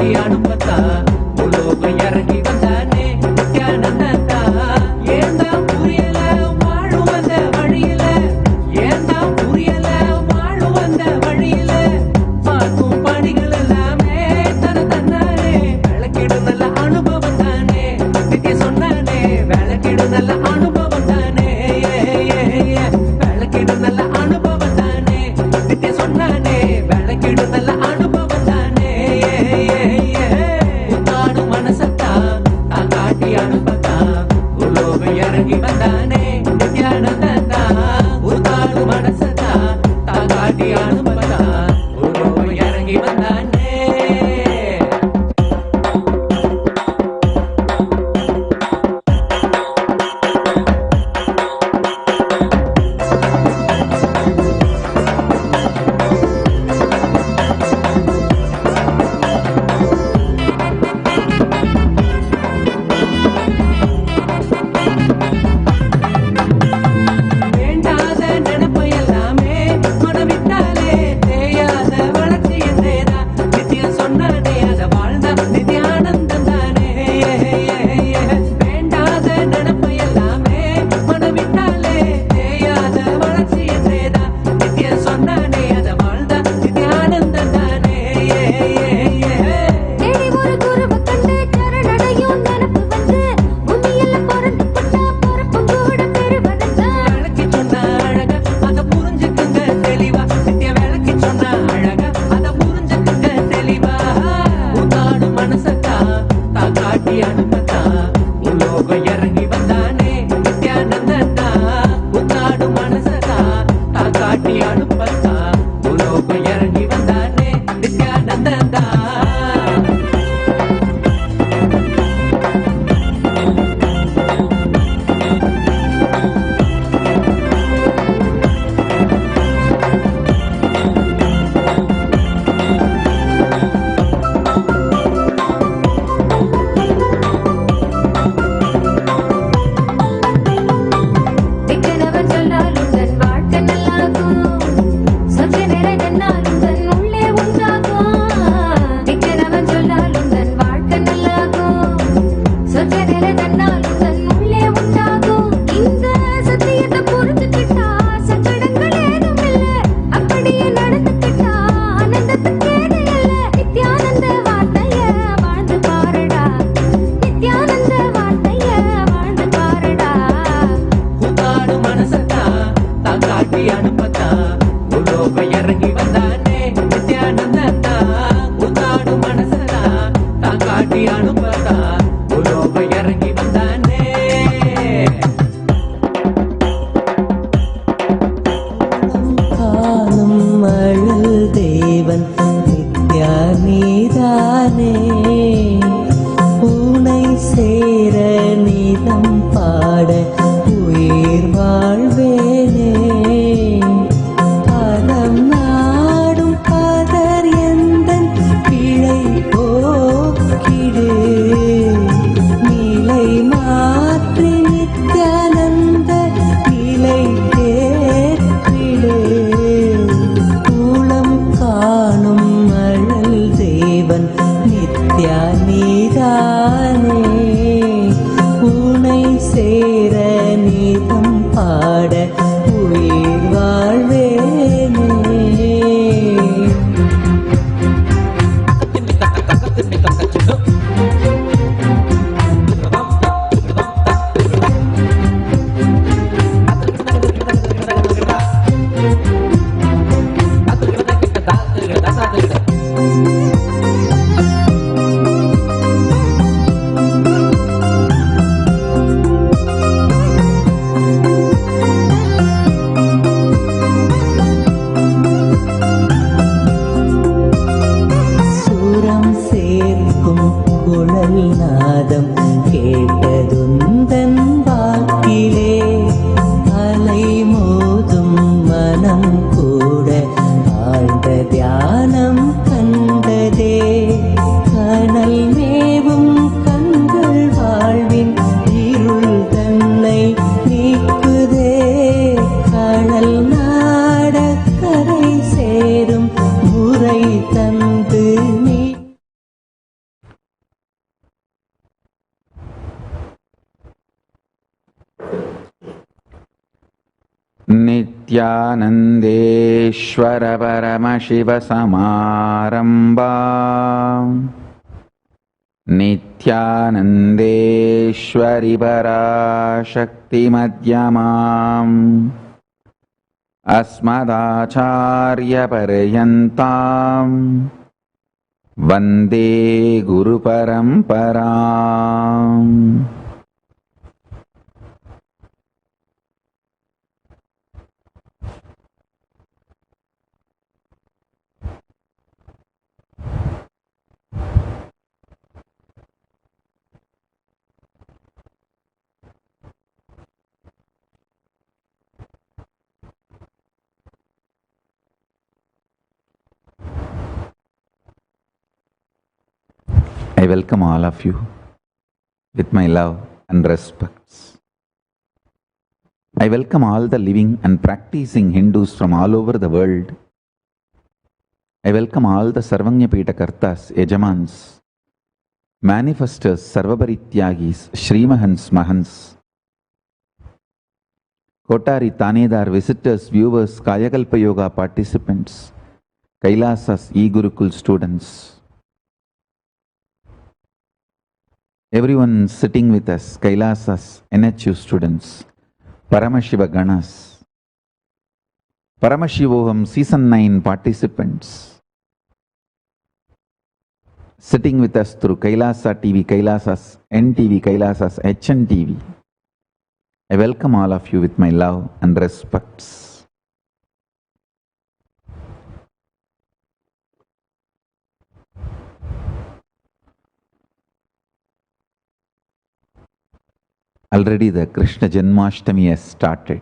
காட்டி அனுப்பத்தா உலோகம் இறங்கி வந்தானே நித்யானந்தா. ஏந்தா புரியல வாழும் வந்த வழியில, ஏந்தா புரியல வாழும் வந்த வழியில, பார்க்கும் பணிகள் எல்லாமே தன்னானே விளக்கிடும் நல்ல அனுபவம் தானே. நித்ய சொன்னானே விளக்கிடும் நல்ல அனுபவம் தானே, விளக்கிடும் நல்ல அனுபவம் தானே. நித்ய சொன்னானே விளக்கிடும் நல்ல அனுபவம் தானே. உத்தாடும் மனசத்தா தான் காட்டி அனுப்பத்தா உலோகம் இறங்கி வந்தானே நித்யானந்தா. உத்தாடும் மனசத்தா தான் காட்டி அனுப்பத்தா உலோகம் இறங்கி வந்தானே. வேண்டாத நினைப்பு எல்லாமே மனவிட்டாலே தேயாத வளர்ச்சி என்றேதா. நித்தியம் சொன்னானே அதை வாழ்ந்த நித்யானந்தம் தானே. வேண்டாத நினைப்பு எல்லாமே மனவிட்டாலே தேயாத வளர்ச்சி என்றேதா. நித்தியம் சொன்னானே அதை வாழ்ந்த நித்யானந்தம் தானே. தேடி ஒரு குருவை கண்டு சரணடையும் நினப்பு வந்து பூமியில பிறந்து புட்டா பிறப்பும் கூட பெருவதா. விளக்கி சொன்ன அழகா அதை புரிஞ்சுக்குங்க தெளிவா. நித்ய விளக்கி சொன்ன அழகா அதை புரிஞ்சுக்குங்க தெளிவா. உத்தாடும் மனசத்தா தான் காட்டி அனுப்பத்தா உலோகம் இறங்கி வந்தானே நித்யானந்தா. உத்தாடும் மனசத்தா தான் காட்டி அனுப்பத்தா உலோகம் இறங்கி வந்தானே நித்யானந்தா. திக்கனவன் சொன்னாலும் தன் வாழ்க்கை நல்லாகும். சொற்ற நிறை தன்னாலும் தன் உள்ளே உண்டாகும். திக்கனவன் சொன்னாலும் தன் வாழ்க்கை நல்லாகும். சொற்ற நிறை தன்னாலும் தன் உள்ளே உண்டாகும். இந்த சத்தியத்தை புரிஞ்சுக்கிட்டா சங்கடங்கள் ஏதும் இல்ல. அப்படியே நடந்துக்கிட்டா ஆனந்தத்துக்கு ஏது இல்ல. நித்யானந்த வார்த்தைய வாழ்ந்து பாருடா. நித்யானந்த வார்த்தைய வாழ்ந்து பாருடா. உத்தாடும் மனசத்தா தான் காட்டி அனுப்பத்தா உலோகம் இறங்கி வந்தானே நித்யானந்தா. உத்தாடும் மனசத்தா தான் காட்டி அனுப்பத்தா உலோகம் இறங்கி வந்தானே. காணும் அழல் தேவன் நித்யா நீதானே. உனை சேர நிதம் பாட உயிர் வாழ்வேனே. பதம் நாடும் பதர் எந்தன் பிழை போக்கிடு. நிலை மாற்றி நித்யானந்த நிலை தேற்றிடு. உளம் காணும் அழல் தேவன் நித்யா நீதானே. உனை சேர நீதம் பாட உயிர் வாழ்வேனே. சுரம் சேர்க்கும் குழல் நாதம் கேட்டதுந்தன் வாக்கிலே. அலை மோதும் மனம் கூட ஆழ்ந்த தியானம் கண்டதே. கனல் மேவும் கண்கள் வாழ்வின் இருள் தன்னை நீக்குதே. கனல் நாடக்கரை சேரும் முறை தந்து Nithyanandeshwara Paramashiva Samaramba Nithyanandeshwari Parashakti Madhyamam Asmadacharya Paryantam Vande Guru Paramparam. I welcome all of you with my love and respects. I welcome all the living and practicing Hindus from all over the world. I welcome all the Sarvanya Kartas, Yajamans, manifestors, Sarvabarityagis, Shrimahans, Mahans, Kotari, Tanedar, visitors, viewers, Kayakalpa Yoga participants, Kailasas, E-Gurukul students, everyone sitting with us, Kailasas, NHU students, Paramashiva Ganas, Paramashivoham Season 9 participants, sitting with us through Kailasa TV, Kailasas, NTV, Kailasas, HNTV. I welcome all of you with my love and respects. Already the Krishna Janmashtami has started.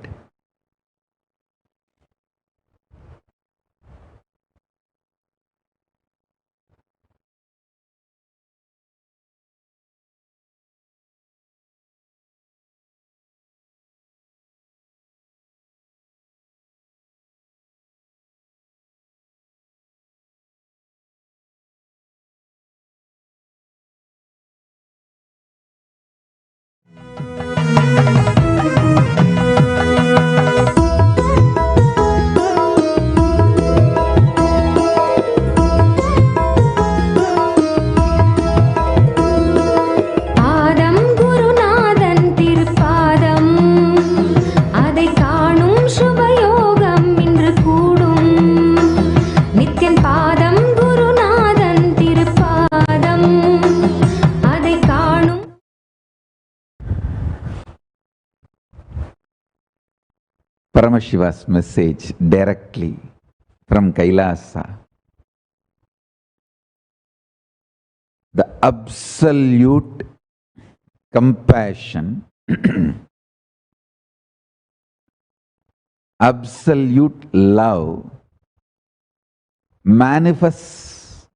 Paramashiva's message directly from Kailasa. The absolute compassion, absolute love manifests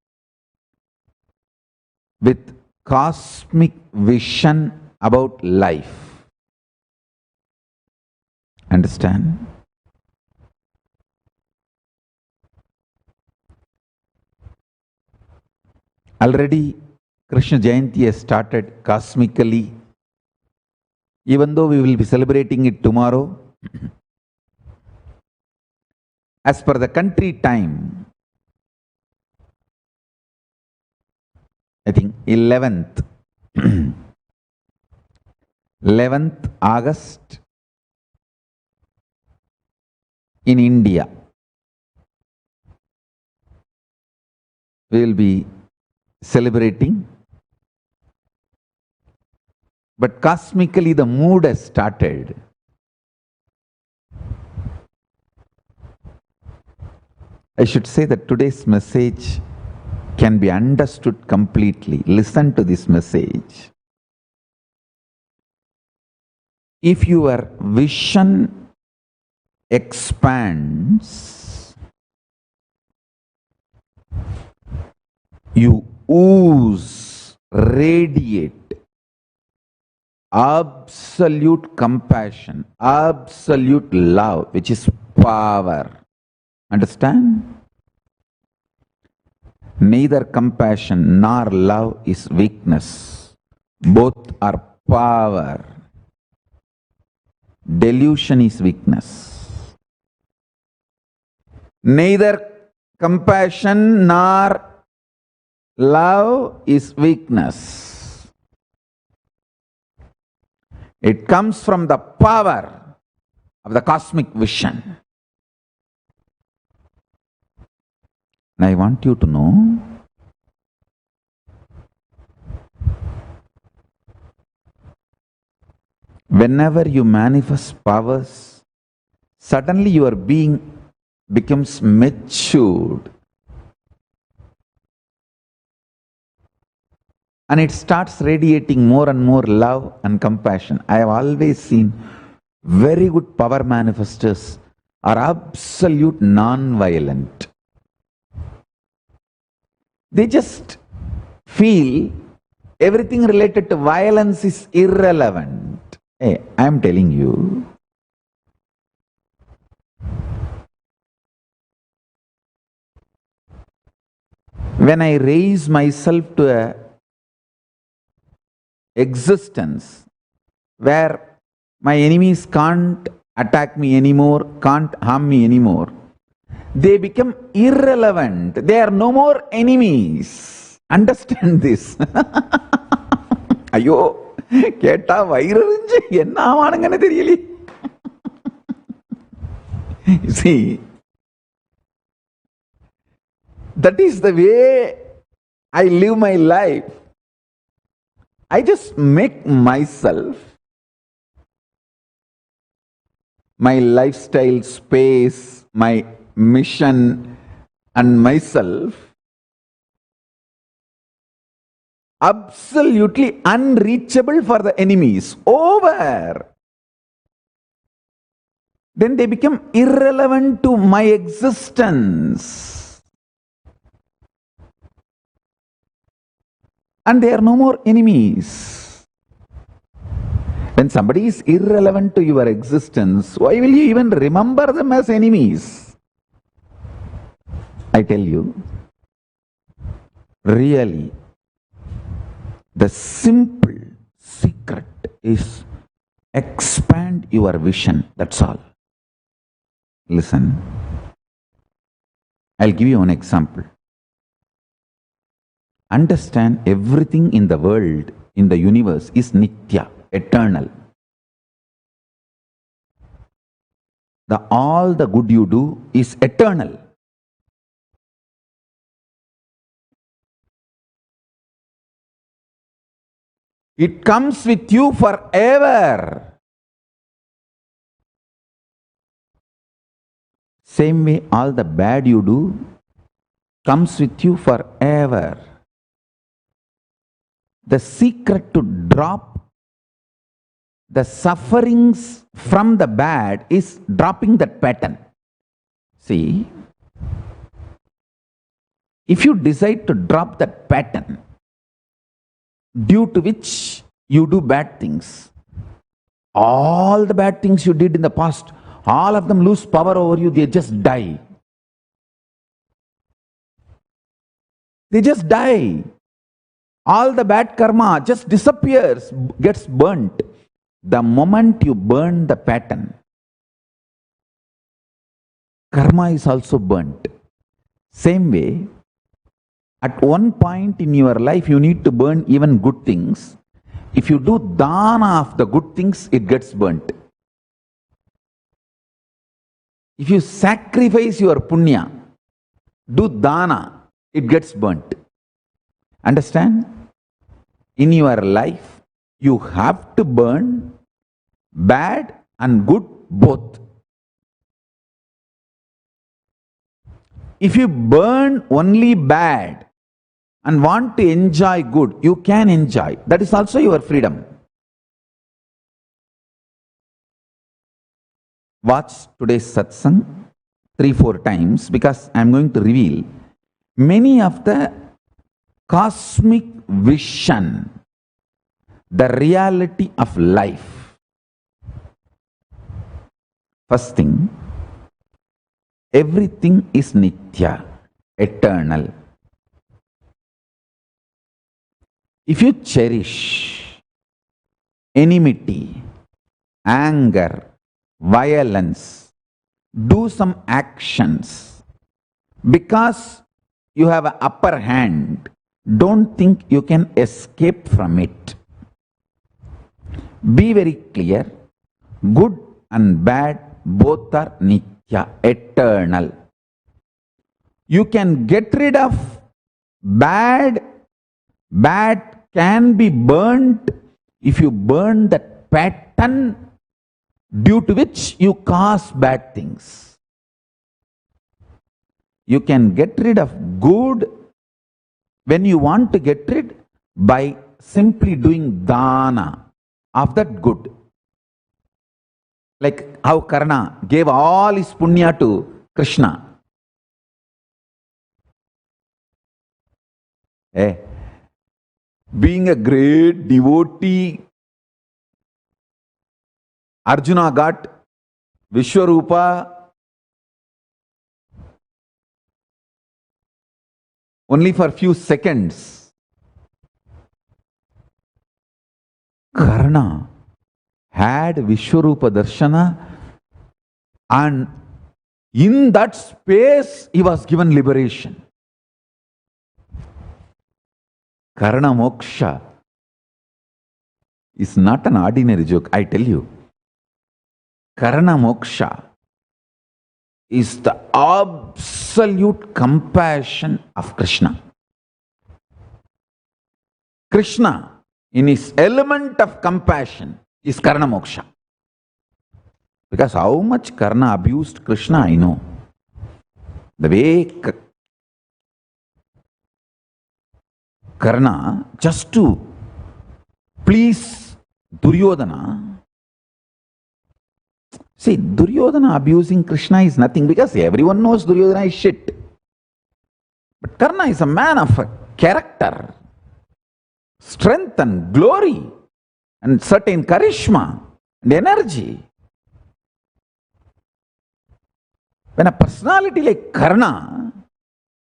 with cosmic vision about life. Understand? Already Krishna Jayanti has started cosmically. Even though we will be celebrating it tomorrow, as per the country time, I think 11th August in India, we will be celebrating, but cosmically the mood has started. I should say that today's message can be understood completely. Listen to this message. If your vision expands, you ooze, radiate absolute compassion, absolute love, which is power. Understand? Neither compassion nor love is weakness. Both are power. Delusion is weakness. Neither compassion nor love is weakness. It comes from the power of the cosmic vision. And I want you to know, whenever you manifest powers, suddenly your being becomes matured. And it starts radiating more and more love and compassion. I have always seen very good power manifestors are absolute non-violent. They just feel everything related to violence is irrelevant. Hey, I am telling you, when I raise myself to a existence where my enemies can't attack me anymore, can't harm me anymore, they become irrelevant. They are no more enemies. Understand this. Ayo, keta vairunju enna avanangana theriyale. See, that is the way I live my life. I just make myself, my lifestyle, space, my mission, and myself absolutely unreachable for the enemies. Over. Then they become irrelevant to my existence. And they are no more enemies. When somebody is irrelevant to your existence, why will you even remember them as enemies? I tell you, really, the simple secret is expand your vision. That's all. Listen, I'll give you one example. Understand, everything in the world, in the universe is Nithya, eternal. All the good you do is eternal. It comes with you forever. Same way, all the bad you do comes with you forever. The secret to drop the sufferings from the bad is dropping that pattern. See, if you decide to drop that pattern due to which you do bad things, all the bad things you did in the past, all of them lose power over you, they just die. They just die. All the bad karma just disappears, gets burnt. The moment you burn the pattern, karma is also burnt. Same way, at one point in your life, you need to burn even good things. If you do dana of the good things, it gets burnt. If you sacrifice your punya, do dana, it gets burnt. Understand? In your life, you have to burn bad and good both. If you burn only bad and want to enjoy good, you can enjoy. That is also your freedom. Watch today's satsang 3-4 times, because I am going to reveal many of the cosmic vision, the reality of life. First thing, everything is Nithya, eternal. If you cherish enmity, anger, violence, do some actions Because you have an upper hand, don't think you can escape from it. Be very clear. Good and bad both are Nithya, eternal. You can get rid of bad. Bad can be burnt if you burn that pattern due to which you cause bad things. You can get rid of good when you want to get rid by simply doing dana of that good. Like how Karna gave all his punya to Krishna. Being a great devotee, Arjuna got Vishwarupa only for a few seconds. Karna had Vishwarupa Darshana, and in that space he was given liberation. Karna moksha is not an ordinary joke, I tell you. Karna moksha is the absolute compassion of Krishna. Krishna, in his element of compassion, is Karna moksha. Because how much Karna abused Krishna, I know. The way Karna, just to please Duryodhana. See, Duryodhana abusing Krishna is nothing because everyone knows Duryodhana is shit. But Karna is a man of a character, strength and glory, and certain charisma and energy. When a personality like Karna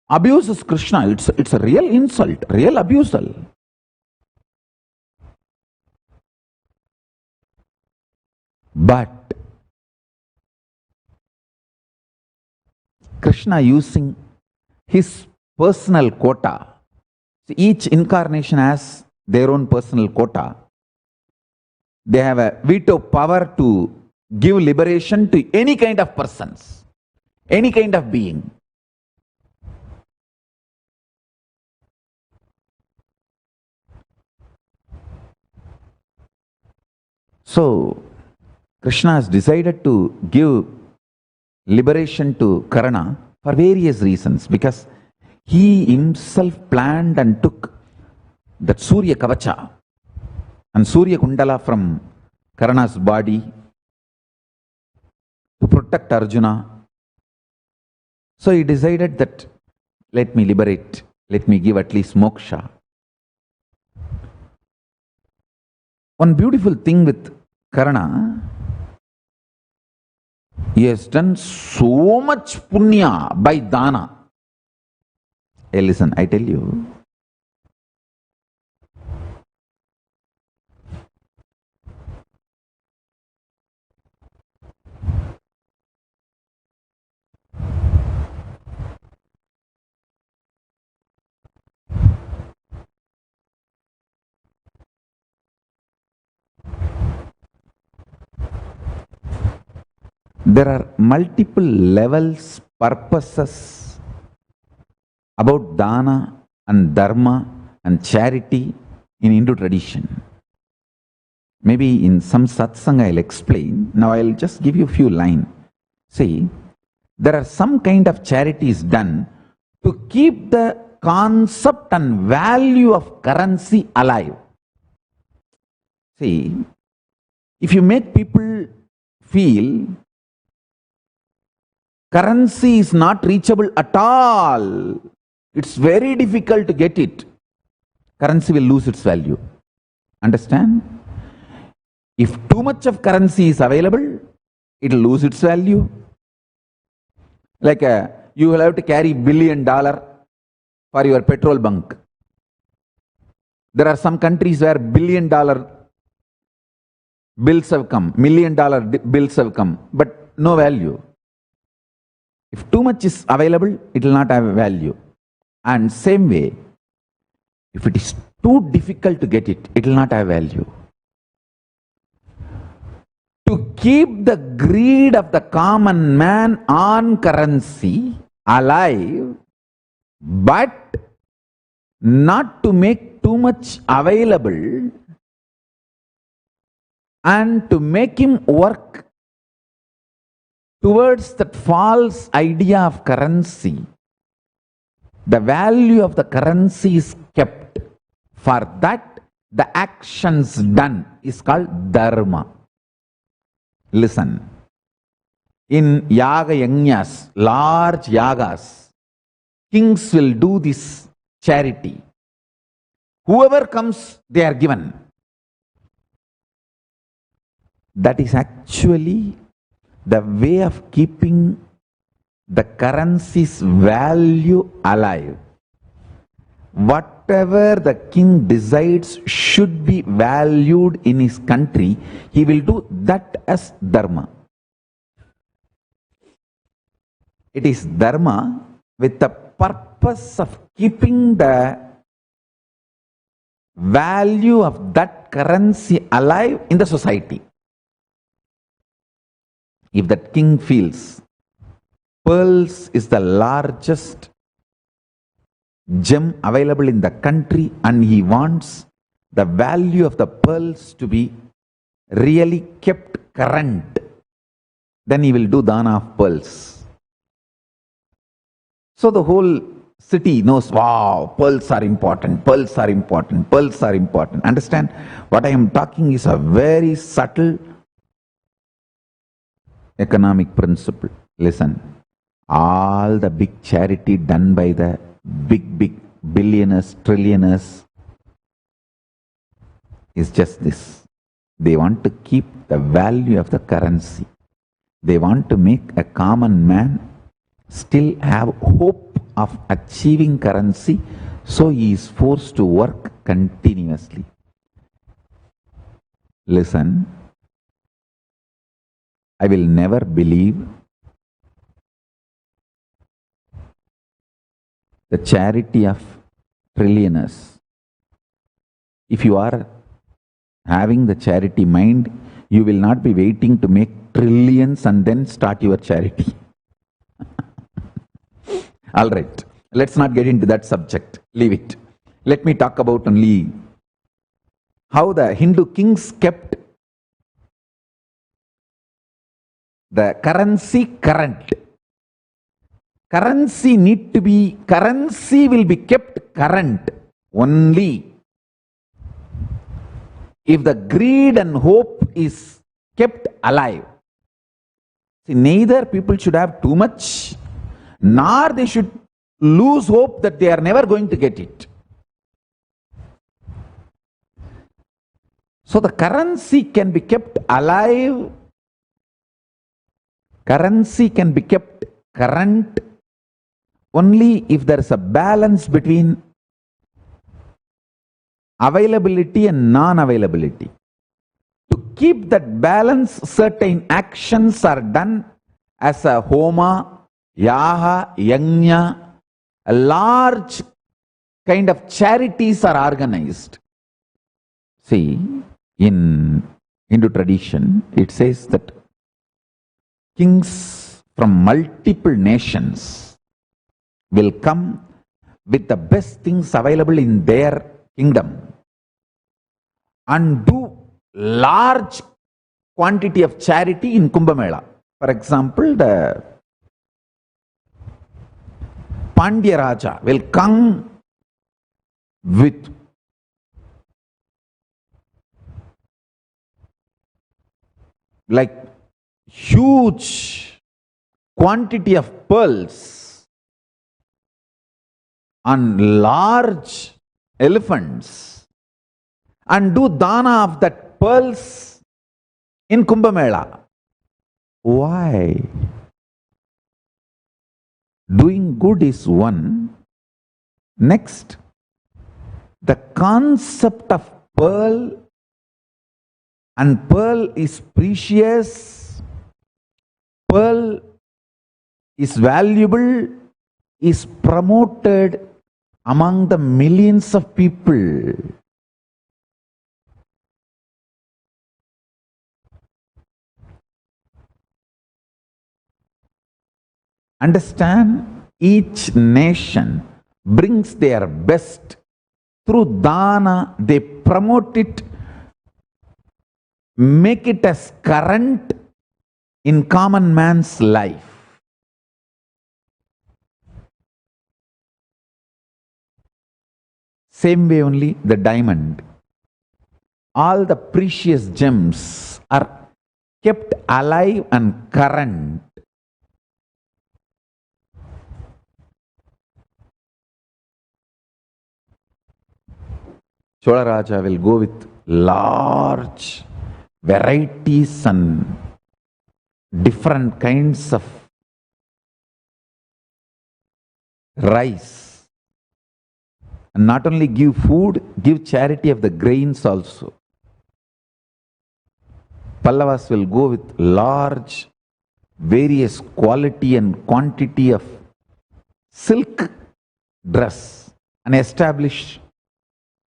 abuses Krishna, it's a real insult, real abusal. But Krishna using his personal quota. See, each incarnation has their own personal quota. They have a veto power to give liberation to any kind of persons, any kind of being. So, Krishna has decided to give liberation to Karna for various reasons, because he himself planned and took that Surya Kavacha and Surya Kundala from Karna's body to protect Arjuna. So he decided that let me liberate, let me give at least moksha. One beautiful thing with Karna, he has done so much punya by dana. Hey, listen, I tell you. There are multiple levels, purposes about dana and dharma and charity in Hindu tradition. Maybe in some satsang I'll explain. Now I'll just give you a few lines. See, there are some kind of charities done to keep the concept and value of currency alive. See, if you make people feel currency is not reachable at all, it's very difficult to get it, currency will lose its value. Understand? If too much of currency is available, it will lose its value. Like you will have to carry $1 billion for your petrol bunk. There are some countries where $1 billion bills have come, $1 million bills have come, but no value. If too much is available, it will not have value. And same way, if it is too difficult to get it, it will not have value. To keep the greed of the common man on currency alive, but not to make too much available and to make him work towards that false idea of currency, the value of the currency is kept. For that, the actions done is called dharma. Listen, in yaga yajnas, large yagas, kings will do this charity. Whoever comes, they are given. That is actually the way of keeping the currency's value alive. Whatever the king decides should be valued in his country, he will do that as dharma. It is dharma with the purpose of keeping the value of that currency alive in the society. If that king feels pearls is the largest gem available in the country and he wants the value of the pearls to be really kept current, then he will do dana of pearls. So the whole city knows, wow, pearls are important, pearls are important, pearls are important. Understand? What I am talking is a very subtle economic principle. Listen, all the big charity done by the big billionaires, trillionaires is just this. They want to keep the value of the currency. They want to make a common man still have hope of achieving currency, so he is forced to work continuously. Listen, I will never believe the charity of trillionaires. If you are having the charity mind, you will not be waiting to make trillions and then start your charity. All right, let's not get into that subject. Leave it. Let me talk about only how the Hindu kings kept the currency current. Currency will be kept current only if the greed and hope is kept alive. See, neither people should have too much, nor they should lose hope that they are never going to get it. So the currency can be kept alive, currency can be kept current only if there is a balance between availability and non-availability. To keep that balance, certain actions are done as a homa, yaha, yajna. A large kind of charities are organized. See, in Hindu tradition, it says that kings from multiple nations will come with the best things available in their kingdom and do large quantity of charity in Kumbh Mela. For example, the Pandya Raja will come with like huge quantity of pearls and large elephants and do dana of that pearls in Kumbh Mela. Why? Doing good is one. Next, the concept of pearl, and pearl is precious, pearl is valuable, is promoted among the millions of people. Understand, each nation brings their best through dana, they promote it, make it as current in common man's life. Same way only the diamond. All the precious gems are kept alive and current. Chola Raja will go with large varieties and different kinds of rice. And not only give food, give charity of the grains also. Pallavas will go with large, various quality and quantity of silk dress and establish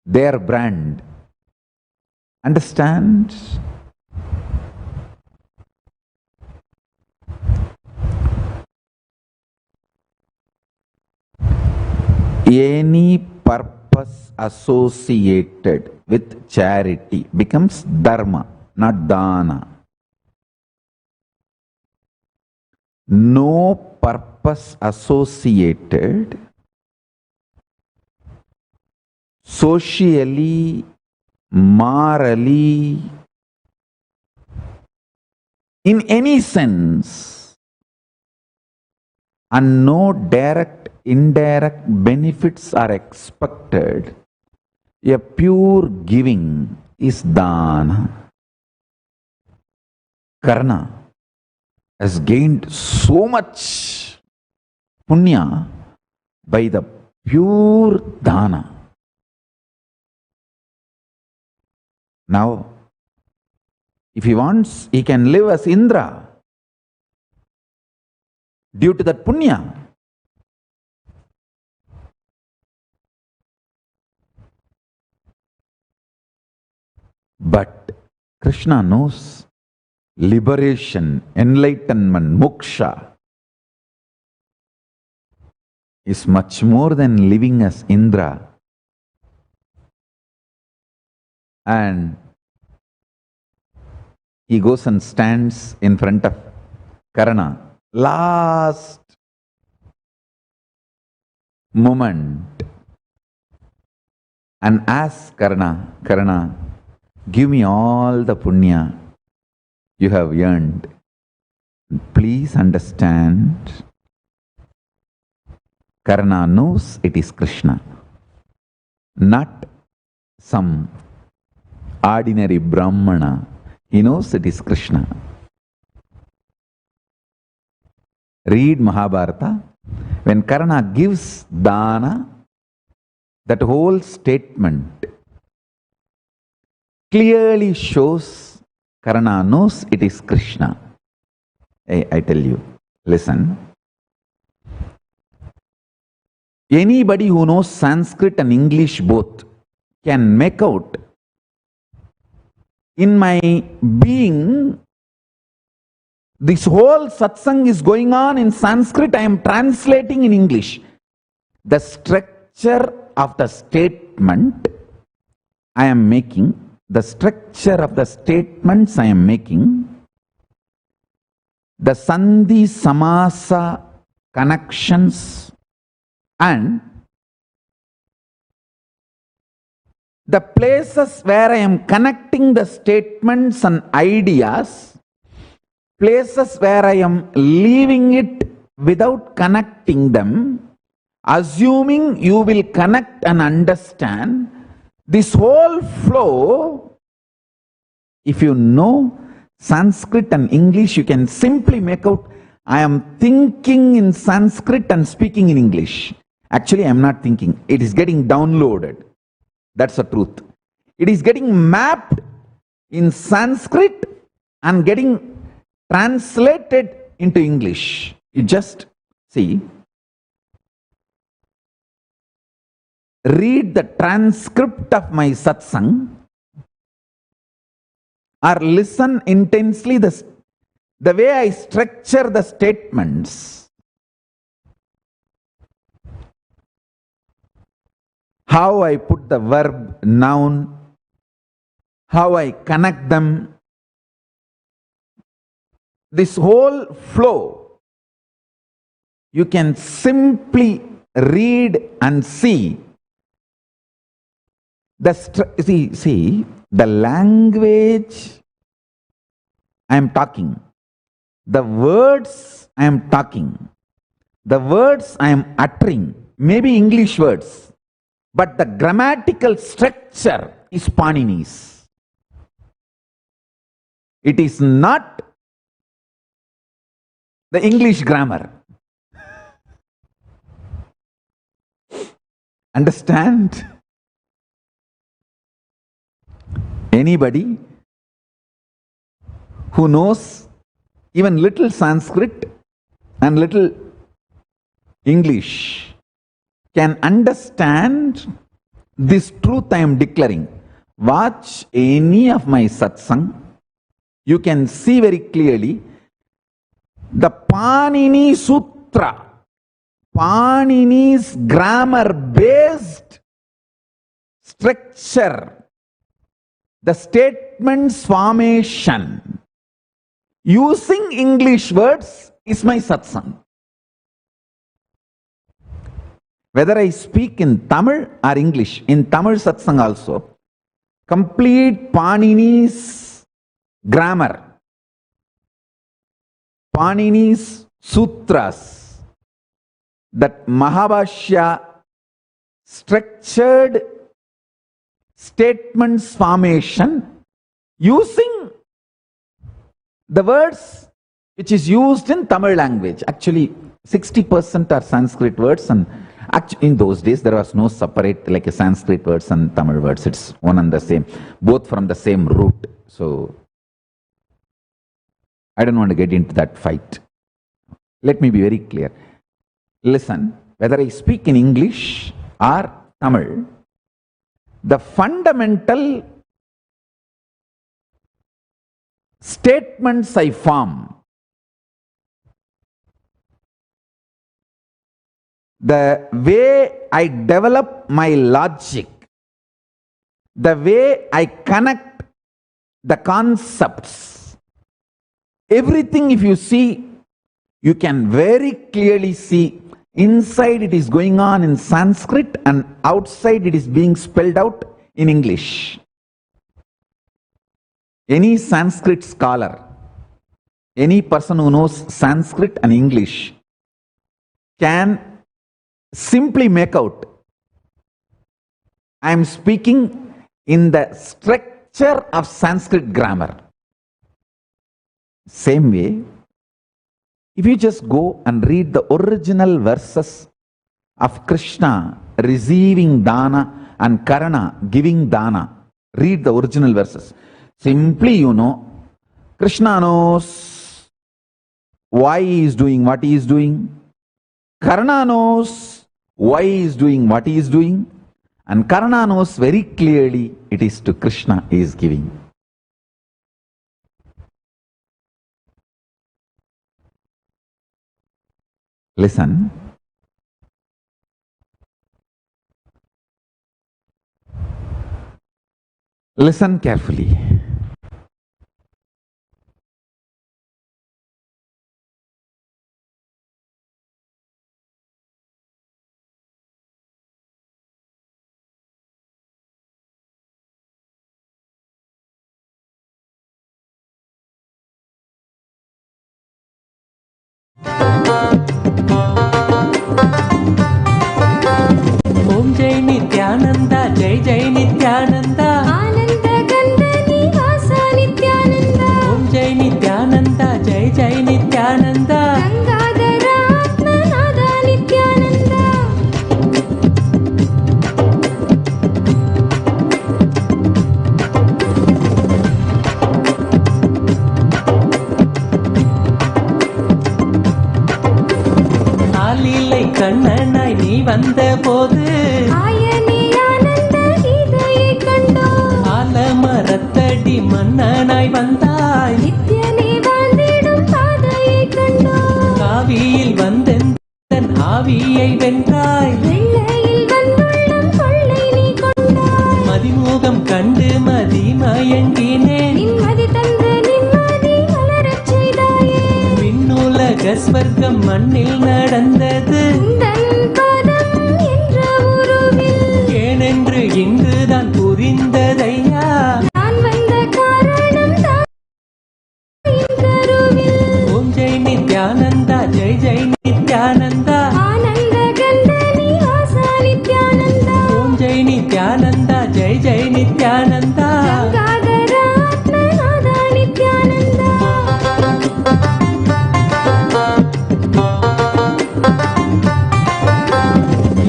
their brand. Understand? Any purpose associated with charity becomes dharma, not dana. No purpose associated socially, morally, in any sense, and no direct, indirect benefits are expected, a pure giving is dana. Karna has gained so much punya by the pure dana. Now, if he wants, he can live as Indra due to that punya. But Krishna knows liberation, enlightenment, moksha is much more than living as Indra. And he goes and stands in front of Karna. Last moment. And asks Karna, Karna, give me all the punya you have earned. Please understand, Karna knows it is Krishna, not some ordinary Brahmana. He knows it is Krishna. Read Mahabharata. When Karna gives dana, that whole statement clearly shows Karna knows it is Krishna. I tell you, listen. Anybody who knows Sanskrit and English both can make out, in my being, this whole satsang is going on in Sanskrit, I am translating in English. The structure of the statement I am making, the structure of the statements I am making, the sandhi samasa connections, and the places where I am connecting the statements and ideas, places where I am leaving it without connecting them, assuming you will connect and understand, this whole flow, if you know Sanskrit and English, you can simply make out, I am thinking in Sanskrit and speaking in English. Actually, I am not thinking. It is getting downloaded. That's the truth. It is getting mapped in Sanskrit and getting translated into English. You just See, read the transcript of my satsang or listen intensely the way I structure the statements, how I put the verb, noun, how I connect them. This whole flow, you can simply read and see. See, the language I am talking, the words I am talking, the words I am uttering, maybe English words, but the grammatical structure is Panini's. It is not the English grammar. Understand? Anybody who knows even little Sanskrit and little English can understand this truth I am declaring. Watch any of my satsang. You can see very clearly the Panini Sutra, Panini's grammar-based structure, the statements formation using English words is my satsang. Whether I speak in Tamil or English, in Tamil satsang also, complete Panini's grammar, Panini's sutras, that Mahabhashya structured statements formation using the words which is used in Tamil language. Actually, 60% are Sanskrit words, and actually in those days there was no separate like a Sanskrit words and Tamil words. It's one and the same, both from the same root. So I don't want to get into that fight. Let me be very clear. Listen, whether I speak in English or Tamil, the fundamental statements I form, the way I develop my logic, the way I connect the concepts, everything, if you see, you can very clearly see inside it is going on in Sanskrit and outside it is being spelled out in English. Any Sanskrit scholar, any person who knows Sanskrit and English can simply make out, I am speaking in the structure of Sanskrit grammar. Same way, if you just go and read the original verses of Krishna receiving dana and Karna giving dana, read the original verses. Simply you know, Krishna knows why he is doing what he is doing. Karna knows why he is doing what he is doing. And Karna knows very clearly it is to Krishna he is giving. Listen. Listen carefully. Om Jai Nithyananda, Jai Jai Nithyananda. Ananda Gandani வந்த போது ஆயனே ஆனந்த கீதையை கண்டோம். ஆலமரத்தடி மன்னனாய் வந்தாய். நித்யனே வாழ்ந்திடும் பாதையை கண்டோம். காவியில் வந்தெந்தன் ஆவியை வென்றாய். வெள்ளையில் வந்துள்ளம் கொள்ளை நீ கொண்டாய். மதிமுகம் கண்டு மதிமயங்கினேன். நிம்மதி தந்து நிம்மதி மலரச் செய்தாயே. விண்ணுலக ஸ்வர்க்கம் மண்ணில் நடந்தது. உந்தன் பாதம் என்ற உருவில் ஏனென்று இன்றுதான் புரிந்ததையா. நான் வந்த காரணம் தான் கருவில். ஓம் ஜெய் நித்யானந்தா ஜெய் ஜெய் நித்யானந்தா. ஆனந்த கந்தனி ஆசா நித்யானந்தா. ஓம் ஜெய் நித்யானந்தா ஜெய் ஜெய் நித்யானந்தா. கங்காதர ஆத்மநாதா நித்யானந்தா.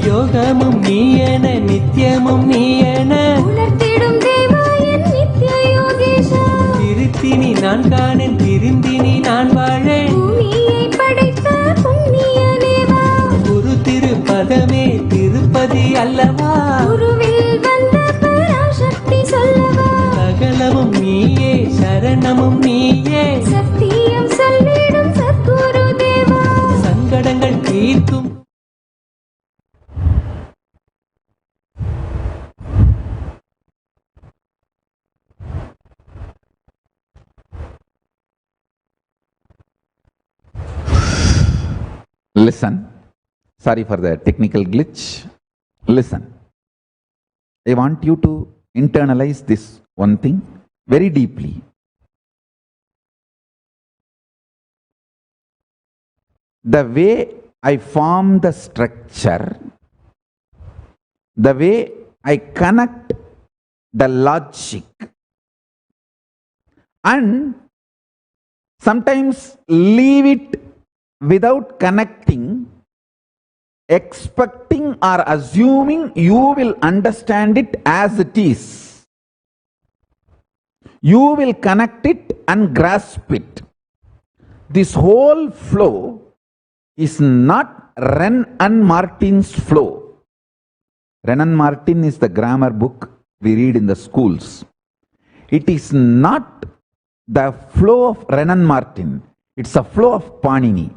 யோகமும் நீயன நித்தியமும் நீயன. உணர்த்திடும் தேவா என் நித்ய யோகேஷா. திருத்தினி நான் காணேன் திருந்தினி நான் வாழேன். பூமியை படைத்த புண்ணிய தேவா. குரு திருப்பதமே திருப்பதி அல்லவா. குருவில் வந்த பராசக்தி சொல்லவா. சகலமும் நீயே சரணமும் நீயே. சத்தியம் சொல்லிடும் சத்குரு தேவா. சங்கடங்கள் தீர்க்கும் Listen. Sorry for the technical glitch. Listen. I want you to internalize this one thing very deeply. The way I form the structure, the way I connect the logic, and sometimes leave it without connecting, expecting or assuming you will understand it as it is. You will connect it and grasp it. This whole flow is not Ren and Martin's flow. Ren and Martin is the grammar book we read in the schools. It is not the flow of Ren and Martin. It's a flow of Panini.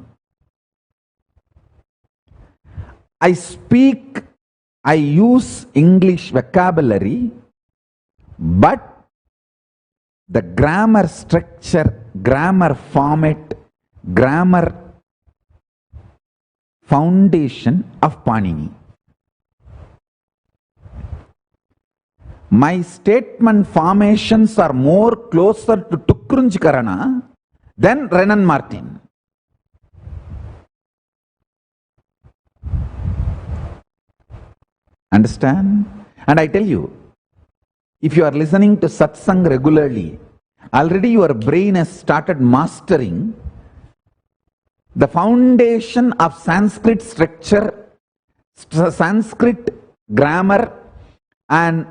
I speak, I use English vocabulary, but the grammar structure, grammar format, grammar foundation of Panini. My statement formations are more closer to Tukrunjkarana than Ren and Martin. Understand? And I tell you, if you are listening to Satsang regularly, already your brain has started mastering the foundation of Sanskrit structure, Sanskrit grammar, and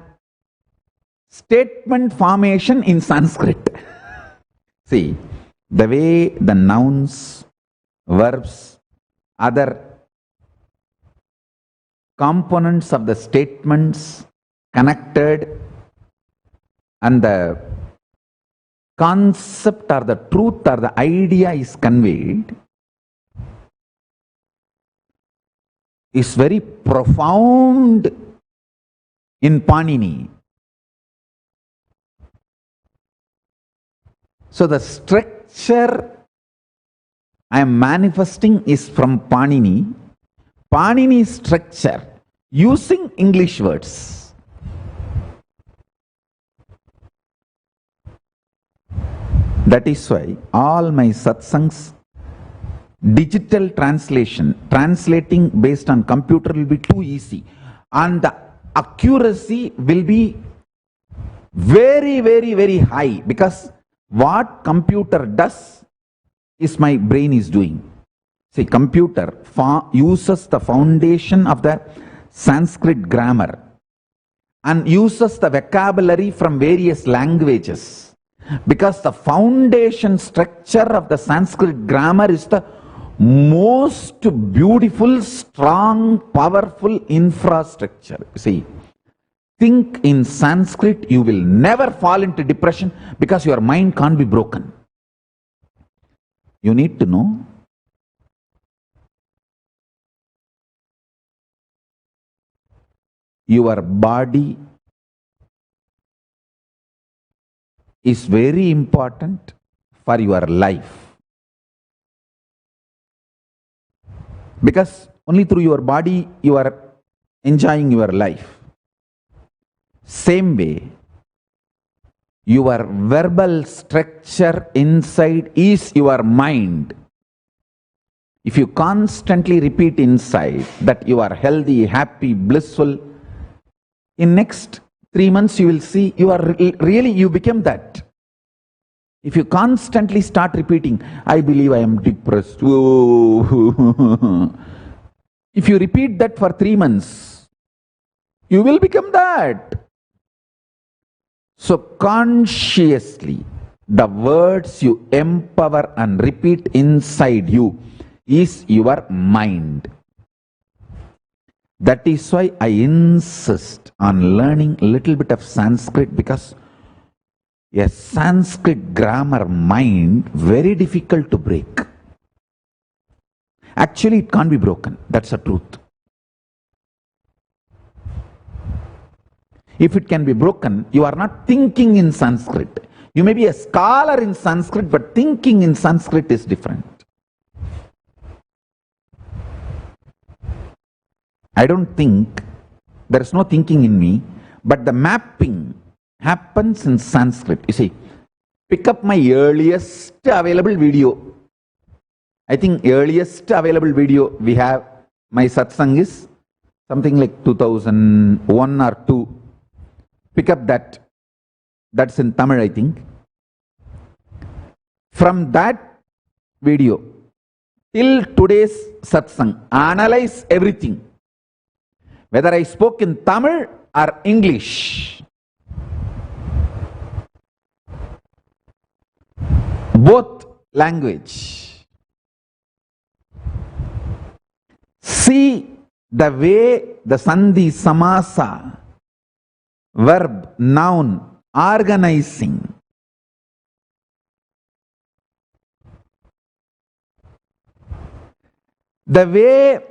statement formation in Sanskrit. See, the way the nouns, verbs, other components of the statements connected, and the concept or the truth or the idea is conveyed is very profound in Panini. So the structure I am manifesting is from Panini. Panini structure using English words. That is why all my satsangs, digital translation, translating based on computer will be too easy, and the accuracy will be very, very, very high, because what computer does is my brain is doing. See, computer uses the foundation of the Sanskrit grammar and uses the vocabulary from various languages, because the foundation structure of the Sanskrit grammar is the most beautiful, strong, powerful infrastructure. See, think in Sanskrit, you will never fall into depression because your mind can't be broken. You need to know your body is very important for your life. Because only through your body you are enjoying your life. Same way, your verbal structure inside is your mind. If you constantly repeat inside that you are healthy, happy, blissful, in next 3 months you will see you are really, you become that. If you constantly start repeating, I believe I am depressed. Whoa. If you repeat that for 3 months, you will become that. So consciously, the words you empower and repeat inside you is your mind. That is why I insist on learning a little bit of Sanskrit, because a Sanskrit grammar mind very difficult to break. Actually, it can't be broken. That's the truth. If it can be broken, you are not thinking in Sanskrit. You may be a scholar in Sanskrit, but thinking in Sanskrit is different. I don't think, there is no thinking in me, but the mapping happens in Sanskrit. You see, pick up my earliest available video. I think earliest available video we have, my satsang is something like 2001 or 2. Pick up that. That's in Tamil, I think. From that video till today's satsang, analyze everything. Whether I spoke in Tamil or English. Both language. See the way the Sandhi Samasa, verb, noun, organizing. The way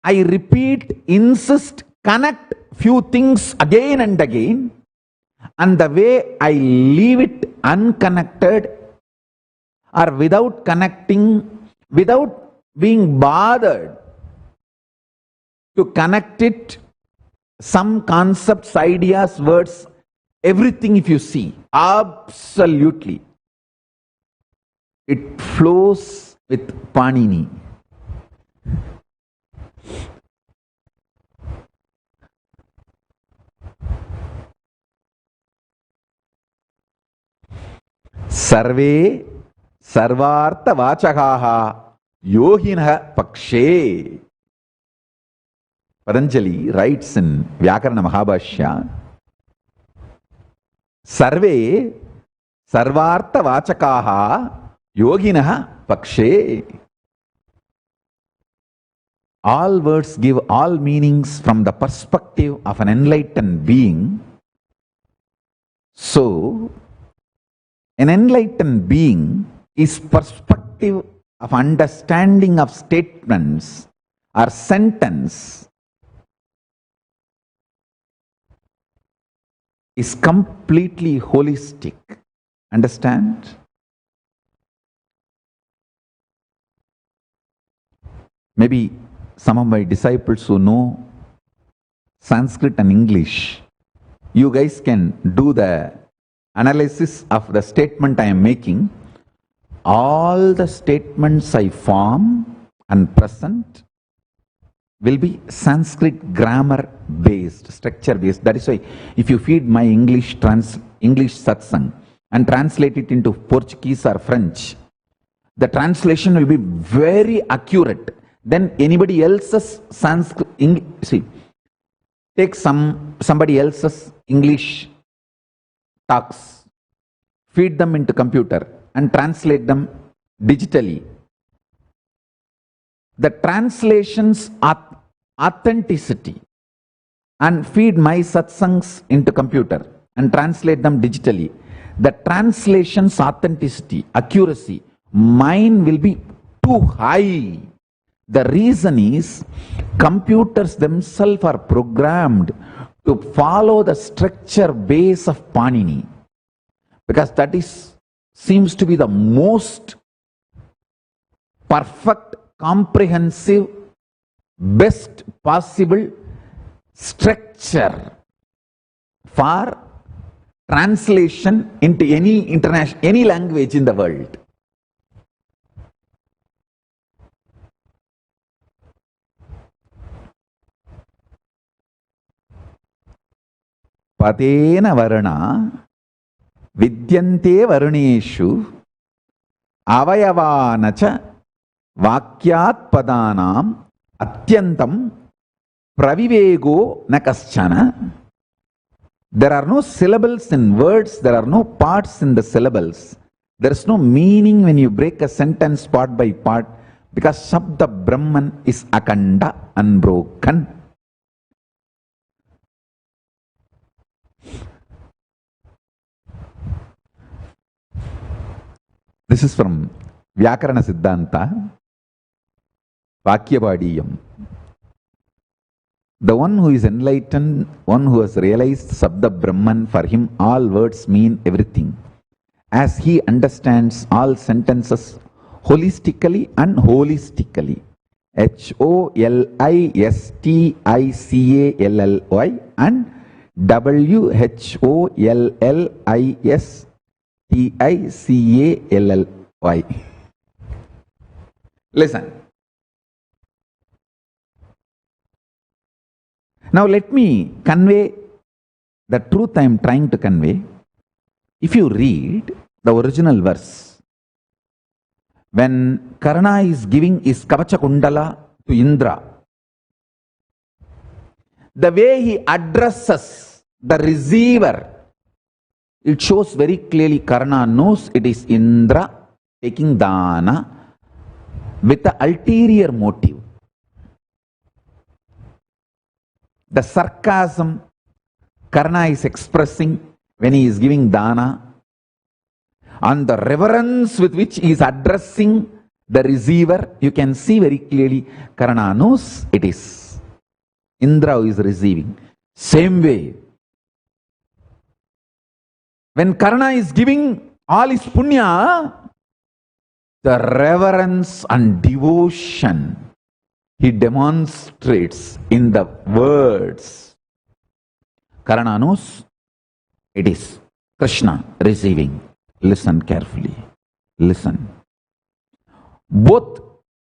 I repeat, insist, connect few things again and again, and the way I leave it unconnected or without connecting, without being bothered to connect it, some concepts, ideas, words, everything if you see, absolutely, it flows with Panini. Sarve sarvartha vachakaha yoginah pakshe. Patanjali writes in Vyakarana Mahabhashya, Sarve sarvartha vachakaha yoginah pakshe. All words give all meanings from the perspective of an enlightened being. So, an enlightened being is perspective of understanding of statements or sentence is completely holistic. Understand? Maybe some of my disciples who know Sanskrit and English, you guys can do the analysis of the statement I am making. All the statements I form and present will be Sanskrit grammar based, structure based. That is why if you feed my English satsang and translate it into Portuguese or French, the translation will be very accurate. Then anybody else's Sanskrit, see, take somebody else's English talks, feed them into computer and translate them digitally. the translations authenticity and feed my satsangs into computer and translate them digitally, the translations authenticity, accuracy, mine will be too high. The reason is computers themselves are programmed to follow the structure base of Panini, because that seems to be the most perfect, comprehensive, best possible structure for translation into any language in the world. Padena varana vidyante varuneshu avayavanacha vakyat padanam atyantam pravivego nakaschana. There are no syllables in words, there are no parts in the syllables. There is no meaning when you break a sentence part by part, because Shabda Brahman is akanda, unbroken. This is from Vyakarana Siddhanta, Vakyabadiyam. The one who is enlightened, one who has realized Sabda Brahman, for him all words mean everything, as he understands all sentences holistically and holistically. HOLISTICALLY and WHOLLISTICALLY. Listen. Now let me convey the truth I am trying to convey. If you read the original verse, when Karna is giving his Kavacha Kundala to Indra, the way he addresses the receiver, it shows very clearly Karna knows it is Indra taking dana with the ulterior motive. The sarcasm Karna is expressing when he is giving dana, and the reverence with which he is addressing the receiver, you can see very clearly Karna knows it is Indra who is receiving. Same way, when Karna is giving all his punya, the reverence and devotion he demonstrates in the words. Karna knows it is Krishna receiving. Listen carefully. Listen. Both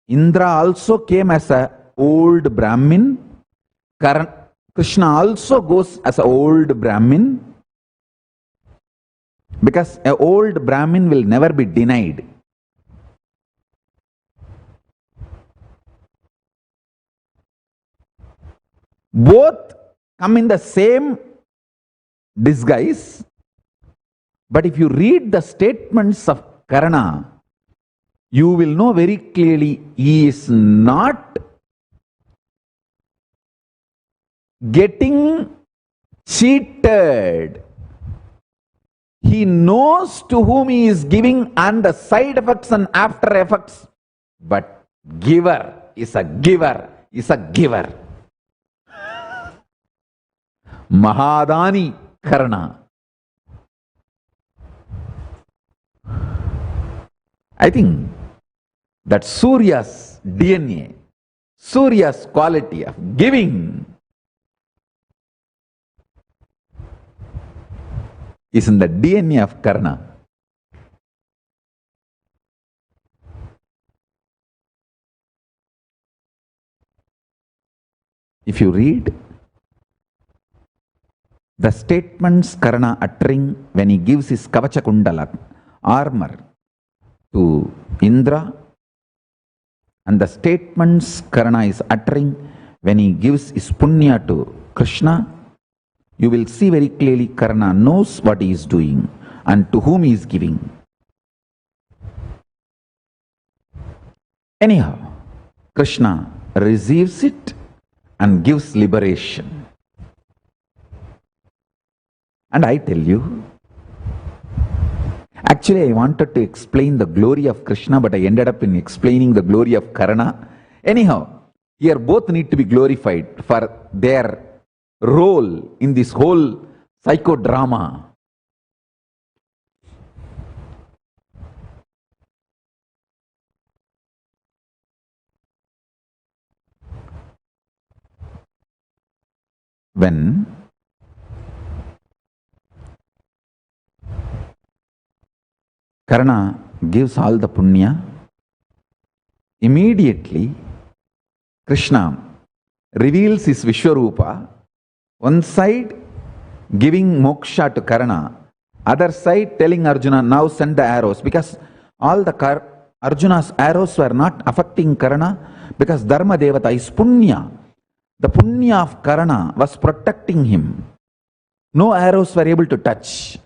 Indra also came as an old Brahmin. Krishna also goes as an old Brahmin, because an old Brahmin will never be denied. Both come in the same disguise, but if you read the statements of Karna, you will know very clearly he is not getting cheated. He knows to whom he is giving and the side effects and after effects, but giver is a giver, is a giver. Mahadani Karna. I think that Surya's DNA, Surya's quality of giving is in the DNA of Karna. If you read the statements Karna uttering when he gives his Kavacha Kundala, armor, to Indra, and the statements Karna is uttering when he gives his punya to Krishna, you will see very clearly Karna knows what he is doing and to whom he is giving. Anyhow, Krishna receives it and gives liberation. And I tell you, actually I wanted to explain the glory of Krishna, but I ended up in explaining the glory of Karna. Anyhow, here both need to be glorified for their role in this whole psychodrama. When Karna gives all the punya, immediately Krishna reveals his Vishwarupa, one side giving moksha to Karna, other side telling Arjuna, now send the arrows, because all the Arjuna's arrows were not affecting Karna, because Dharma Devata is punya. The punya of Karna was protecting him. No arrows were able to touch.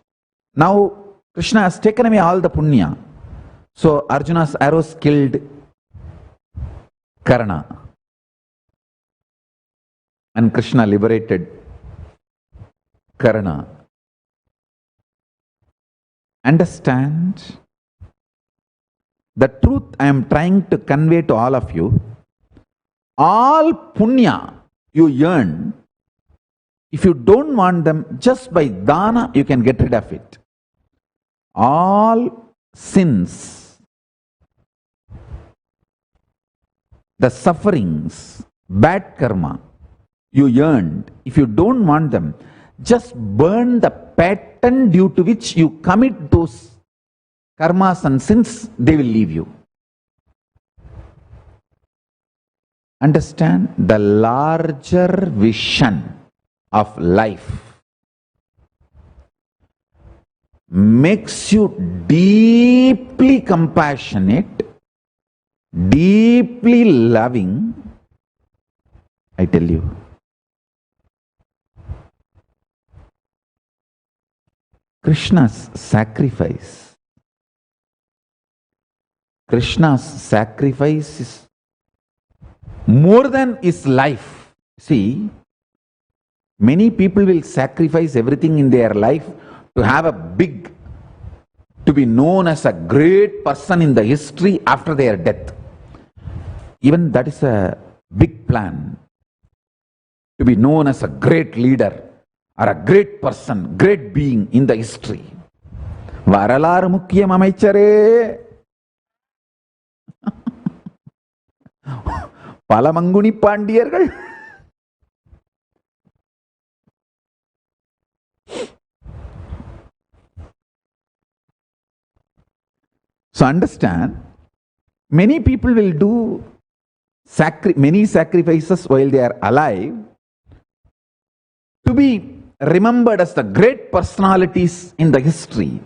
Now Krishna has taken away all the punya. So Arjuna's arrows killed Karna. And Krishna liberated Karna. Understand? The truth I am trying to convey to all of you, all punya you earn, if you don't want them, just by dana you can get rid of it. All sins, the sufferings, bad karma you earned, if you don't want them, just burn the pattern due to which you commit those karmas and sins, they will leave you. Understand the larger vision of life makes you deeply compassionate, deeply loving. I tell you, Krishna's sacrifice is more than his life. See, many people will sacrifice everything in their life to have to be known as a great person in the history after their death. Even that is a big plan. To be known as a great leader or a great person, great being in the history. Varalaru mukkiyam amaichare. Palamanguni Pandiyargal. So understand, many people will do many sacrifices while they are alive to be remembered as the great personalities in the history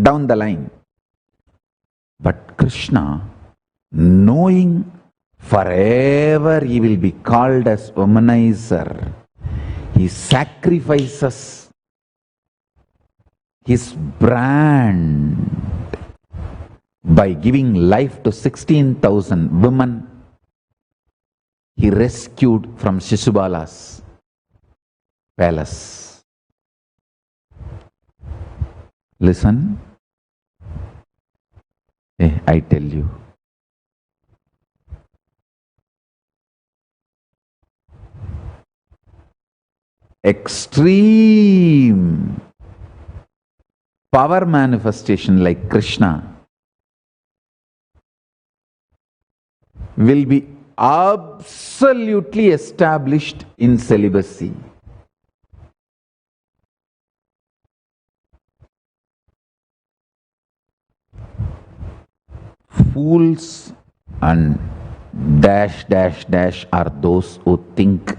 down the line. But Krishna, knowing forever he will be called as womanizer, he sacrifices his brand by giving life to 16,000 women he rescued from Shishubala's palace. Listen, I tell you, extreme power manifestation like Krishna will be absolutely established in celibacy. Fools and dash dash dash are those who think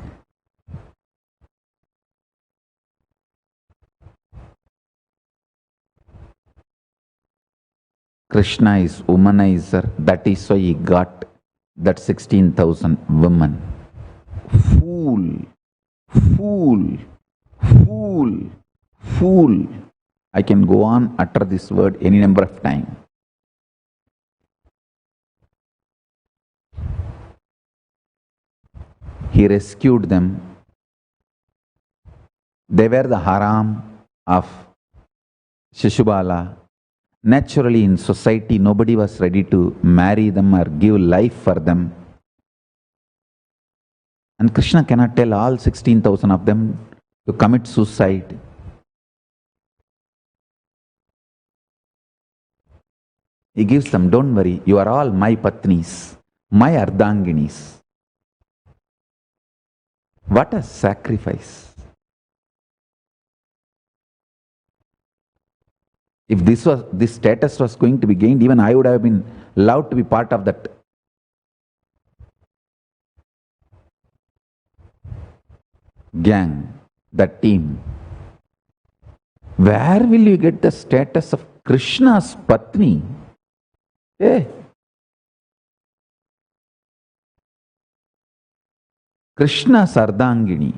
Krishna is womanizer, that is why he got that 16,000 women. Fool, fool, fool, fool. I can go on utter this word any number of times. he rescued them. They were the haram of Shishubala. Naturally, in society, nobody was ready to marry them or give life for them. And Krishna cannot tell all 16,000 of them to commit suicide. He gives them, don't worry, you are all my patnis, my ardhanginis. What a sacrifice. If this status was going to be gained, even I would have been allowed to be part of that. Gang, that team. Where will you get the status of Krishna's Patni? Hey. Krishna's Ardhangini.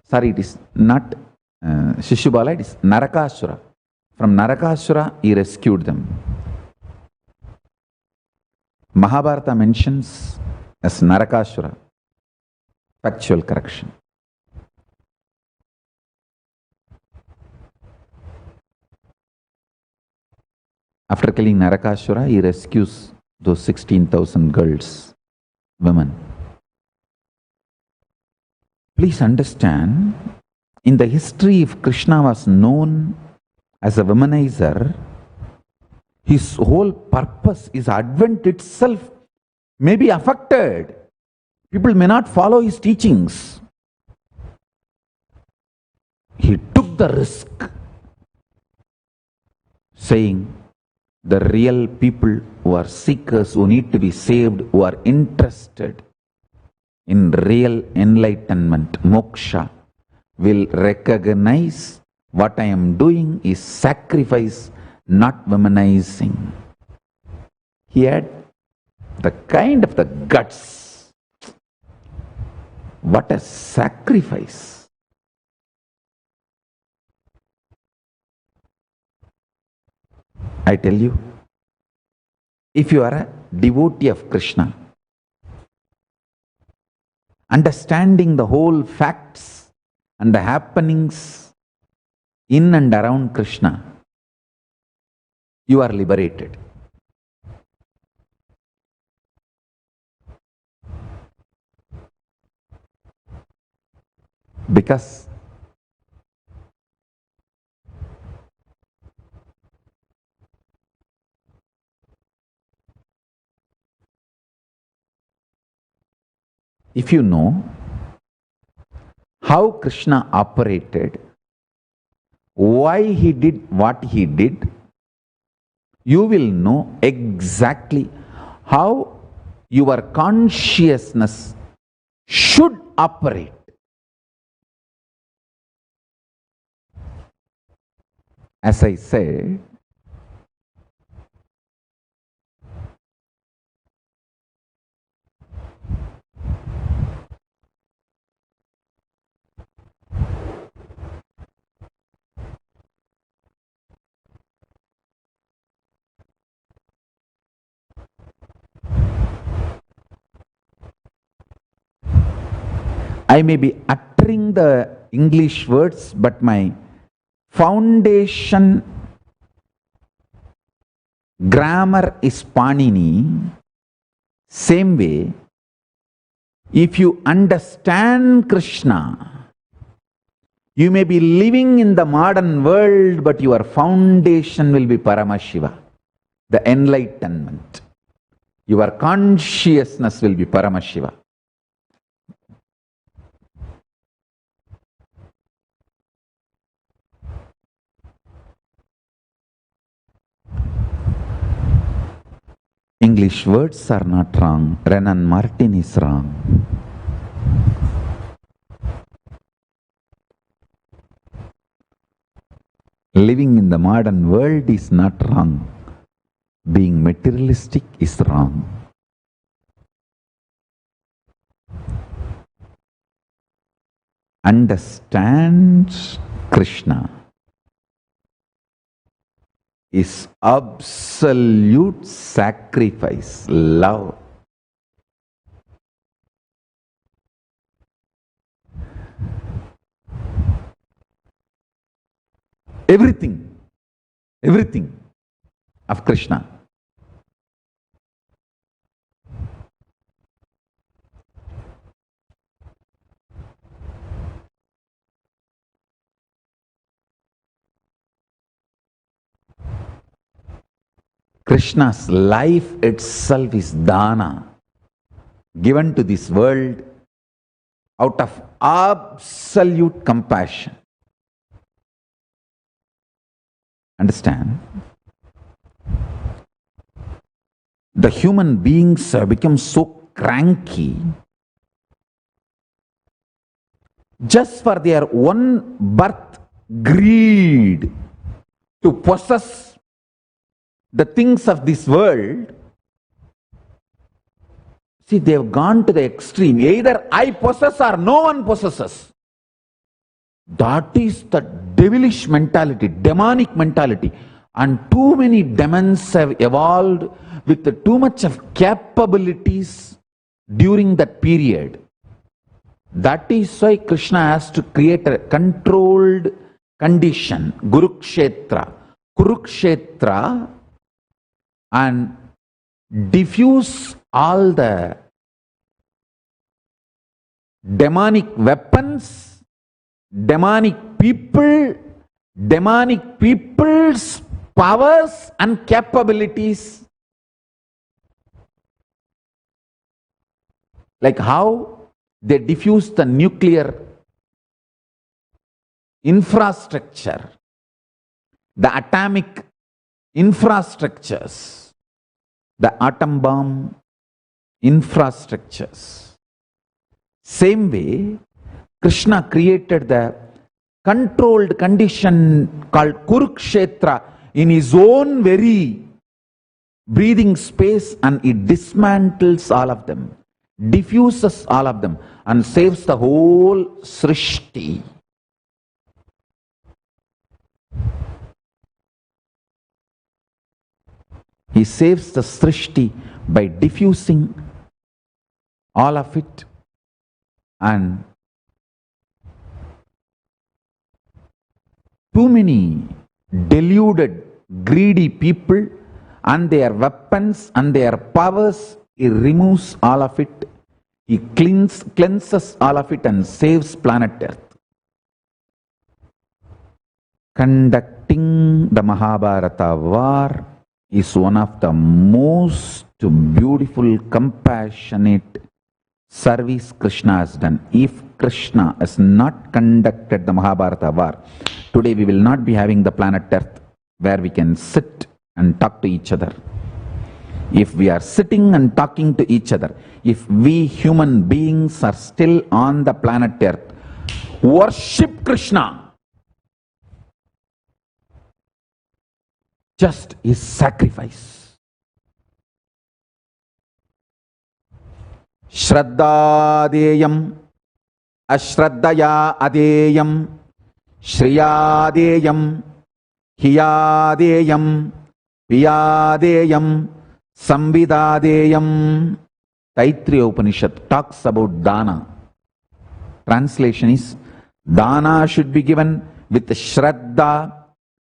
Sorry, it is not Shishubala, it is Narakasura. From Narakasura, he rescued them. Mahabharata mentions as Narakasura. Factual correction. After killing Narakasura, he rescues those 16,000 girls, women. Please understand, in the history, if Krishna was known as a womanizer, his whole purpose, his advent itself may be affected. People may not follow his teachings. He took the risk, saying, the real people who are seekers, who need to be saved, who are interested in real enlightenment, moksha, will recognize what I am doing is sacrifice, not womanizing. He had the kind of the guts. What a sacrifice. I tell you, if you are a devotee of Krishna, understanding the whole facts and the happenings in and around Krishna, you are liberated. Because if you know how Krishna operated, why he did what he did, you will know exactly how your consciousness should operate. As I said, I may be uttering the English words, but my foundation grammar is Panini. Same way, if you understand Krishna, you may be living in the modern world, but your foundation will be Paramashiva, the enlightenment. Your consciousness will be Paramashiva. English words are not wrong. Renan Martin is wrong. Living in the modern world is not wrong. Being materialistic is wrong. Understand Krishna is absolute sacrifice, love. Everything of Krishna. Krishna's life itself is dana, given to this world out of absolute compassion. Understand? The human beings have become so cranky just for their own birth greed to possess the things of this world. See, they have gone to the extreme. Either I possess or no one possesses. That is the devilish mentality, demonic mentality. And too many demons have evolved with too much of capabilities during that period. That is why Krishna has to create a controlled condition, Kurukshetra, and diffuse all the demonic weapons, demonic people's powers and capabilities. Like how they diffuse the nuclear infrastructure, the atomic infrastructures, the atom bomb infrastructures. Same way, Krishna created the controlled condition called Kurukshetra in his own very breathing space, and it dismantles all of them, diffuses all of them, and saves the whole Srishti. He saves the Srishti by diffusing all of it, and too many deluded, greedy people and their weapons and their powers, he removes all of it. He cleanses all of it and saves planet Earth. Conducting the Mahabharata war is one of the most beautiful, compassionate service Krishna has done. If Krishna has not conducted the Mahabharata war, today we will not be having the planet Earth where we can sit and talk to each other. If we are sitting and talking to each other, if we human beings are still on the planet Earth, worship Krishna. Just his sacrifice. Shraddadeyam ashraddaya adeyam shriyadeyam hiyadeyam piyadeyam samvidadeyam. Taittiriya Upanishad talks about dana. Translation is, dana should be given with shraddha,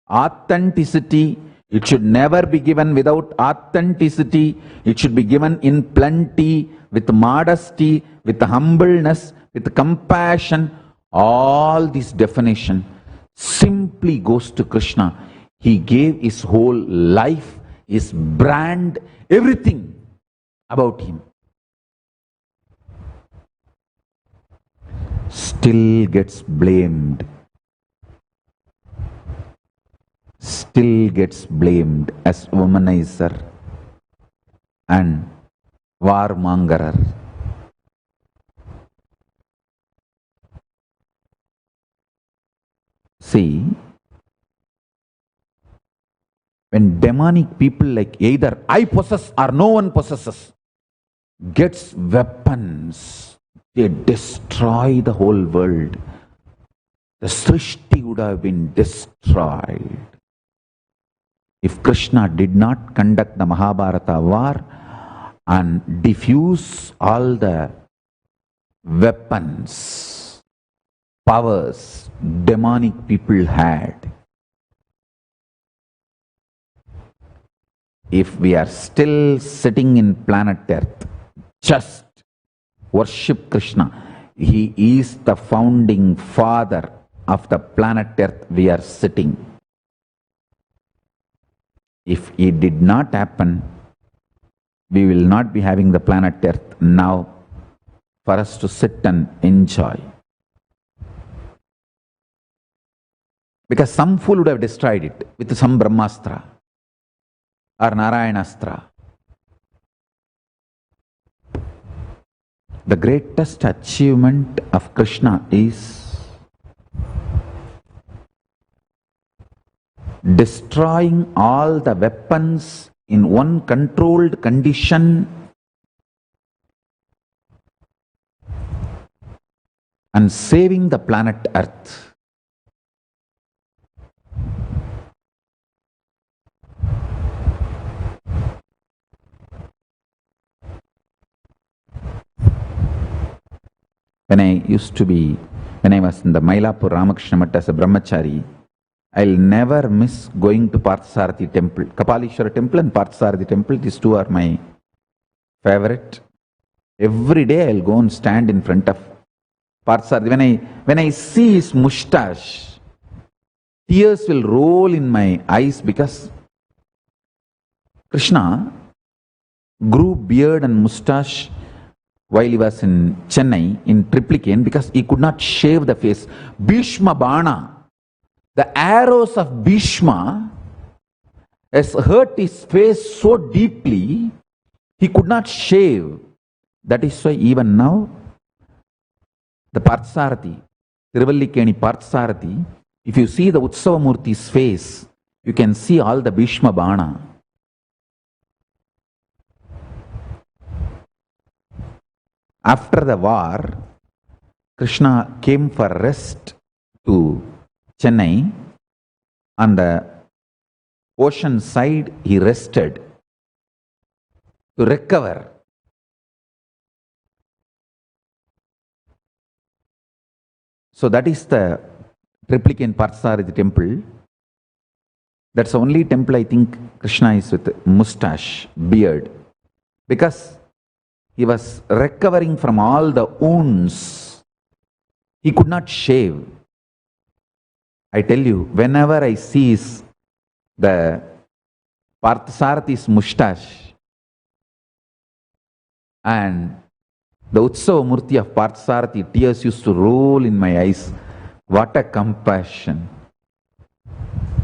authenticity. It should never be given without authenticity. It should be given in plenty, with modesty, with humbleness, with compassion. All this definition simply goes to Krishna. He gave his whole life, his brand, everything about him. Still gets blamed. Still gets blamed as womanizer and warmongerer. See, when demonic people like either I possess or no one possesses gets weapons, they destroy the whole world. The Srishti would have been destroyed. if Krishna did not conduct the Mahabharata war and diffuse all the weapons, powers demonic people had, if we are still sitting in planet Earth, just worship Krishna, he is the founding father of the planet Earth we are sitting. If it did not happen, we will not be having the planet Earth now for us to sit and enjoy. Because some fool would have destroyed it with some Brahmastra or Narayanastra. The greatest achievement of Krishna is destroying all the weapons in one controlled condition and saving the planet Earth. When I was in the Mailapur Ramakrishna Math as a brahmachari, I'll never miss going to Parthasarathi temple. Kapalishwara temple and Parthasarathi temple, these two are my favorite. Every day I'll go and stand in front of Parthasarathi. When I see his moustache, tears will roll in my eyes because Krishna grew beard and moustache while he was in Chennai, in Triplicane, because he could not shave the face. Bhishma Bana, the arrows of Bhishma has hurt his face so deeply, he could not shave. That is why even now, the Parthasarathi, Tiruvallikeni Parthasarathi, if you see the Utsavamurti's face, you can see all the Bhishma Bana. After the war, Krishna came for rest to Chennai. On the ocean side, he rested to recover. So that is the Triplicane Parthasarathi temple. That's the only temple I think Krishna is with moustache, beard. Because he was recovering from all the wounds. He could not shave. I tell you, whenever I see the Parthasarathis moustache and the Utsava Murti of Parthasarathi, tears used to roll in my eyes. What a compassion.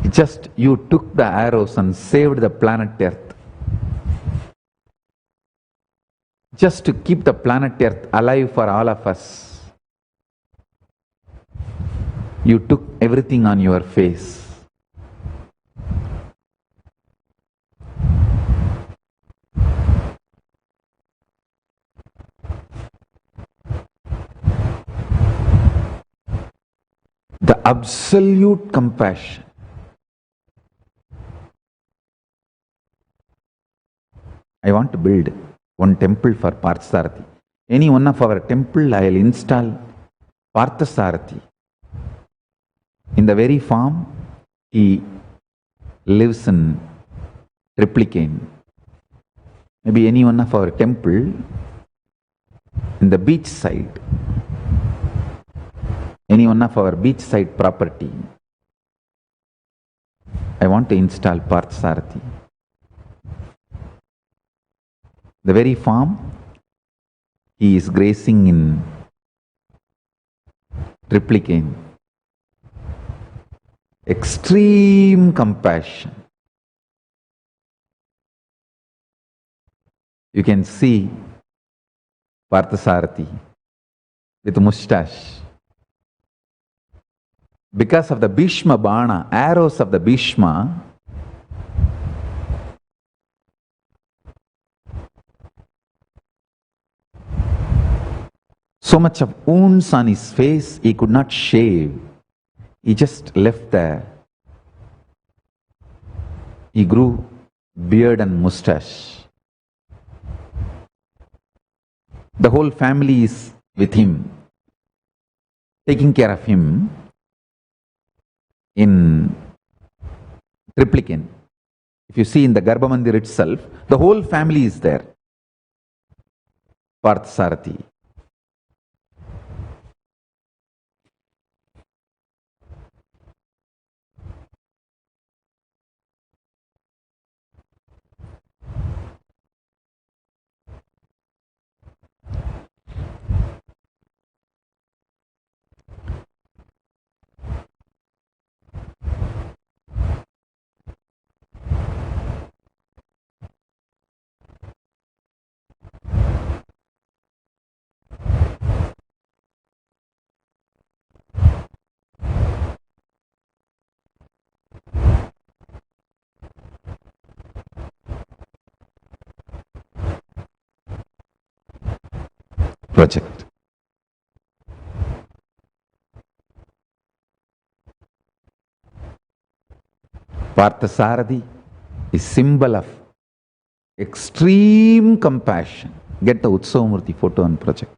Just you took the arrows and saved the planet Earth. Just to keep the planet Earth alive for all of us. You took everything on your face. The absolute compassion. I want to build one temple for Parthasarathi. Any one of our temple, I will install Parthasarathi. In the very farm, he lives in Triplicane. Maybe any one of our temple, in the beach side, any one of our beach side property, I want to install Parthasarathi. The very farm, he is grazing in Triplicane. Extreme compassion. You can see Parthasarathi with moustache. Because of the Bhishma Bana, arrows of the Bhishma, so much of wounds on his face, he could not shave. He just left the he grew beard and mustache. The whole family is with him, taking care of him in Triplicane. If you see in the Garbhamandir itself, the whole family is there. Parthasarathi. Project. Parthasarathi is symbol of extreme compassion. Get the Utsavamurthy photo and project.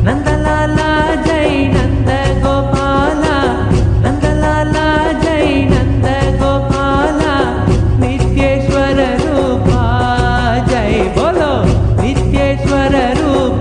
Nandalala Jai Nanda Gopala, Nandalala Jai Nanda Gopala, Nityeshwara Rupa Jai Bolo, Nityeshwara Rupa.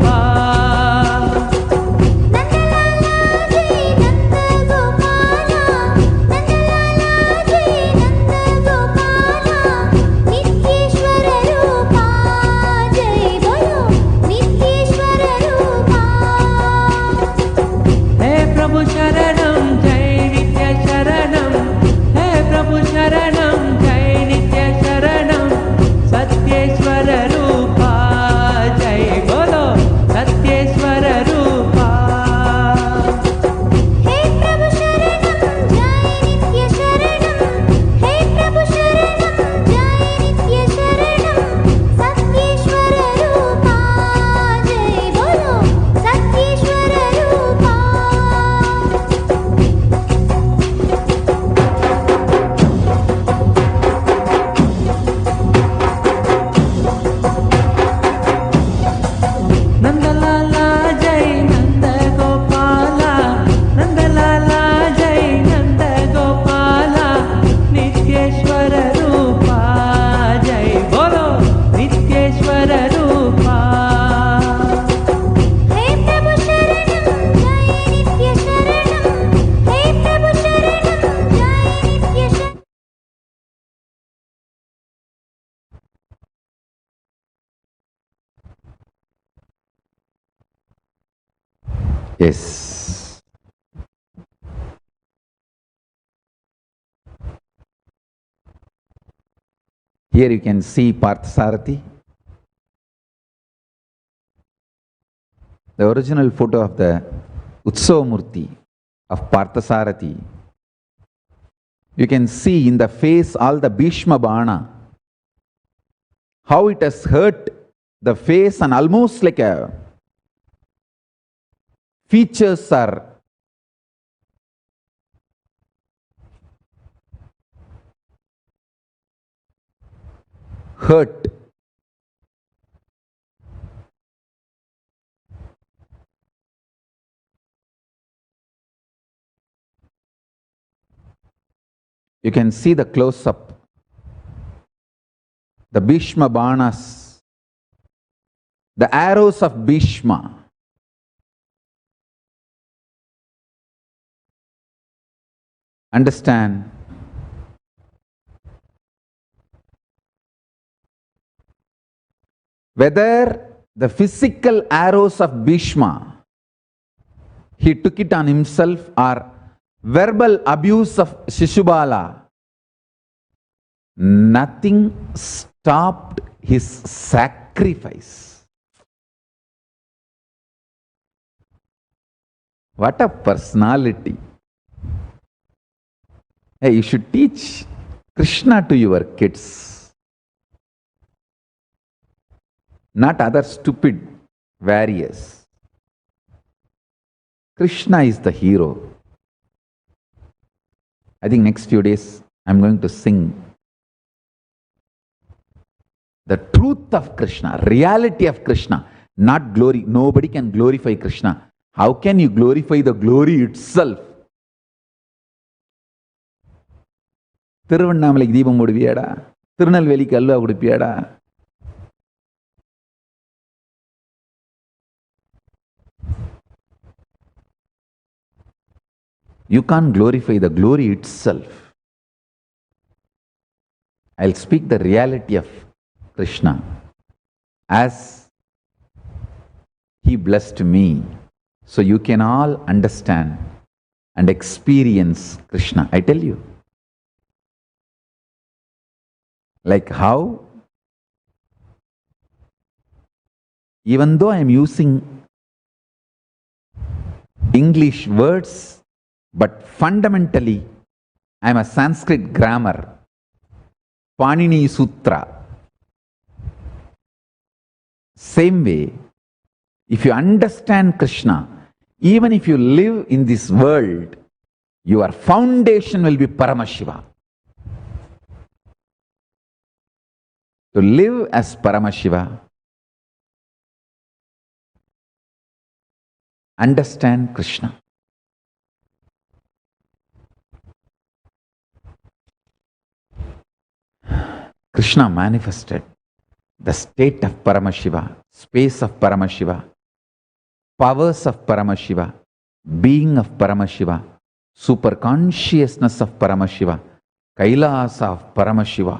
Yes. Here you can see Parthasarathi. The original photo of the Utsava Murti of Parthasarathi. You can see in the face all the Bhishma Bana, how it has hurt the face, and almost like a features are hurt. You can see the close-up, the Bhishma Banas, the arrows of Bhishma. Understand? Whether the physical arrows of Bhishma, he took it on himself, or verbal abuse of Shishubala, nothing stopped his sacrifice. What a personality. Hey, you should teach Krishna to your kids, not other stupid warriors. Krishna is the hero. I think next few days I'm going to sing the truth of Krishna, reality of Krishna, not glory. Nobody can glorify Krishna. How can you glorify the glory itself? திருவண்ணாமலைக்கு தீபம் போடுவியாடா? திருநெல்வேலிக்கு halwa கொடுப்பியாடா? You can't glorify the glory itself. I'll speak the reality of Krishna as he blessed me, so you can all understand and experience Krishna. I tell you. Like how, even though I am using English words, but fundamentally, I am a Sanskrit grammar, Panini Sutra. Same way, if you understand Krishna, even if you live in this world, your foundation will be Paramashiva. To live as Paramashiva, understand Krishna. Krishna manifested the state of Paramashiva, space of Paramashiva, powers of Paramashiva, being of Paramashiva, superconsciousness of Paramashiva, Kailasa of Paramashiva,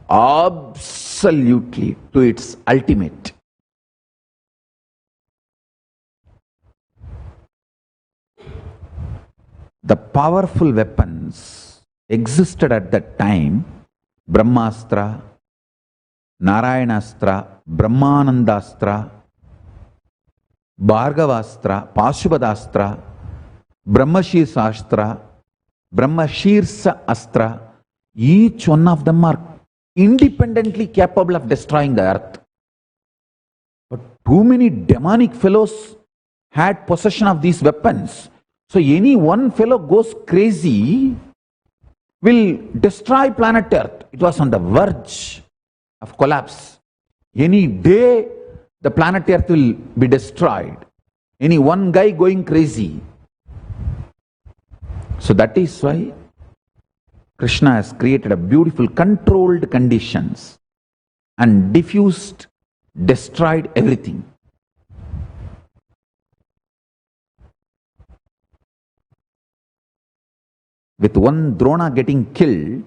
absolutely to its ultimate. The powerful weapons existed at that time, Brahmastra, Narayanastra, Brahmanandastra, Bhargavastra, Pashubhadastra, Brahmashirsa Astra, each one of them are independently capable of destroying the earth. But too many demonic fellows had possession of these weapons. So any one fellow goes crazy, will destroy planet Earth. It was on the verge of collapse. Any day, the planet Earth will be destroyed. Any one guy going crazy. So that is why Krishna has created a beautiful controlled conditions and diffused, destroyed everything. With one Drona getting killed,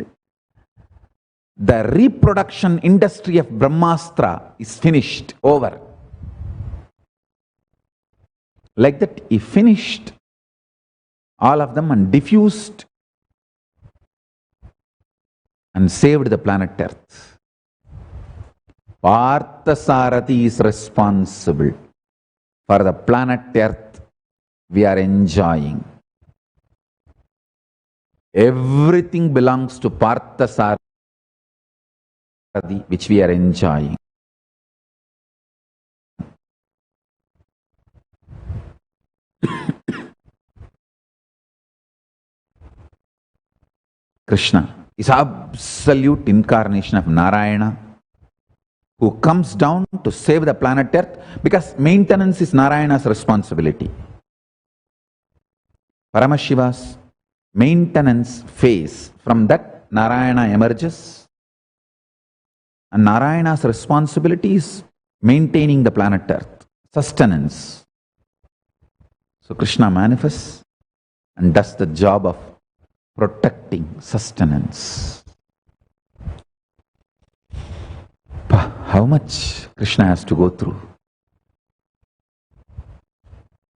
the reproduction industry of Brahmastra is finished, over. Like that, he finished all of them and diffused and saved the planet Earth. Parthasarathi is responsible for the planet Earth we are enjoying. Everything belongs to Parthasarathi which we are enjoying. Krishna is absolute incarnation of Narayana, who comes down to save the planet Earth, because maintenance is Narayana's responsibility. Paramashiva's maintenance phase, from that Narayana emerges, and Narayana's responsibility is maintaining the planet Earth, sustenance. So Krishna manifests and does the job of protecting sustenance. How much Krishna has to go through?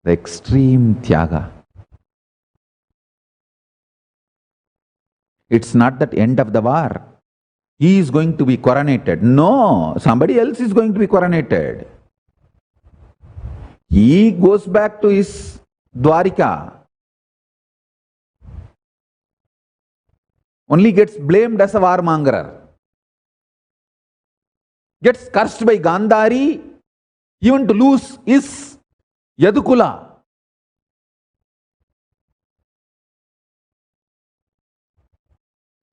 The extreme tyaga. It's not that end of the war. He is going to be coronated. No, somebody else is going to be coronated. He goes back to his Dwarika. Only gets blamed as a warmongerer. Gets cursed by Gandhari, even to lose his Yadukula.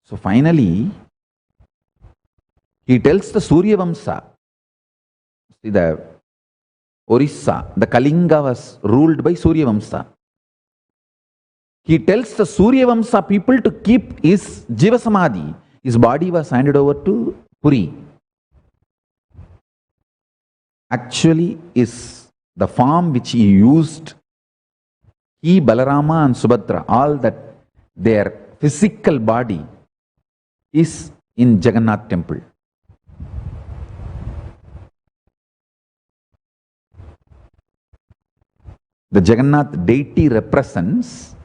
So finally, he tells the Surya Vamsa. See, the Orissa, the Kalinga was ruled by Surya Vamsa. He tells the Surya Vamsa people to keep his Jiva Samadhi. His body was handed over to Puri. Actually is the form which he used, he, Balarama and Subhadra, all that their physical body is in Jagannath temple. The Jagannath deity represents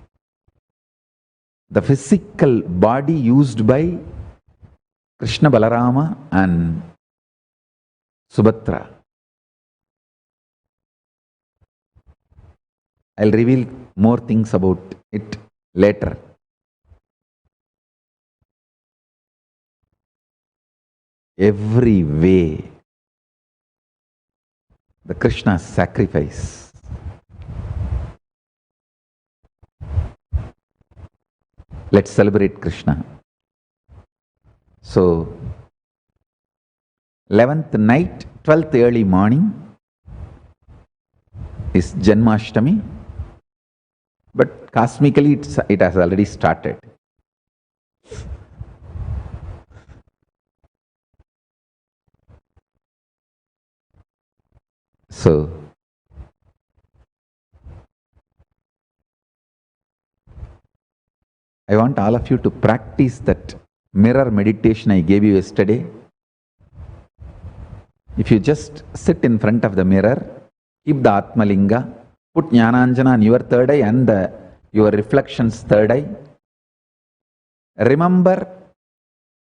the physical body used by Krishna, Balarama and Subhadra. I'll reveal more things about it later. Every way, the Krishna's sacrifice. Let's celebrate Krishna. So, 11th night, 12th early morning is Janmashtami, but cosmically it has already started. So, I want all of you to practice that mirror meditation I gave you yesterday. If you just sit in front of the mirror, keep the Atmalinga, put Jnananjana on your third eye and your reflection's third eye. Remember,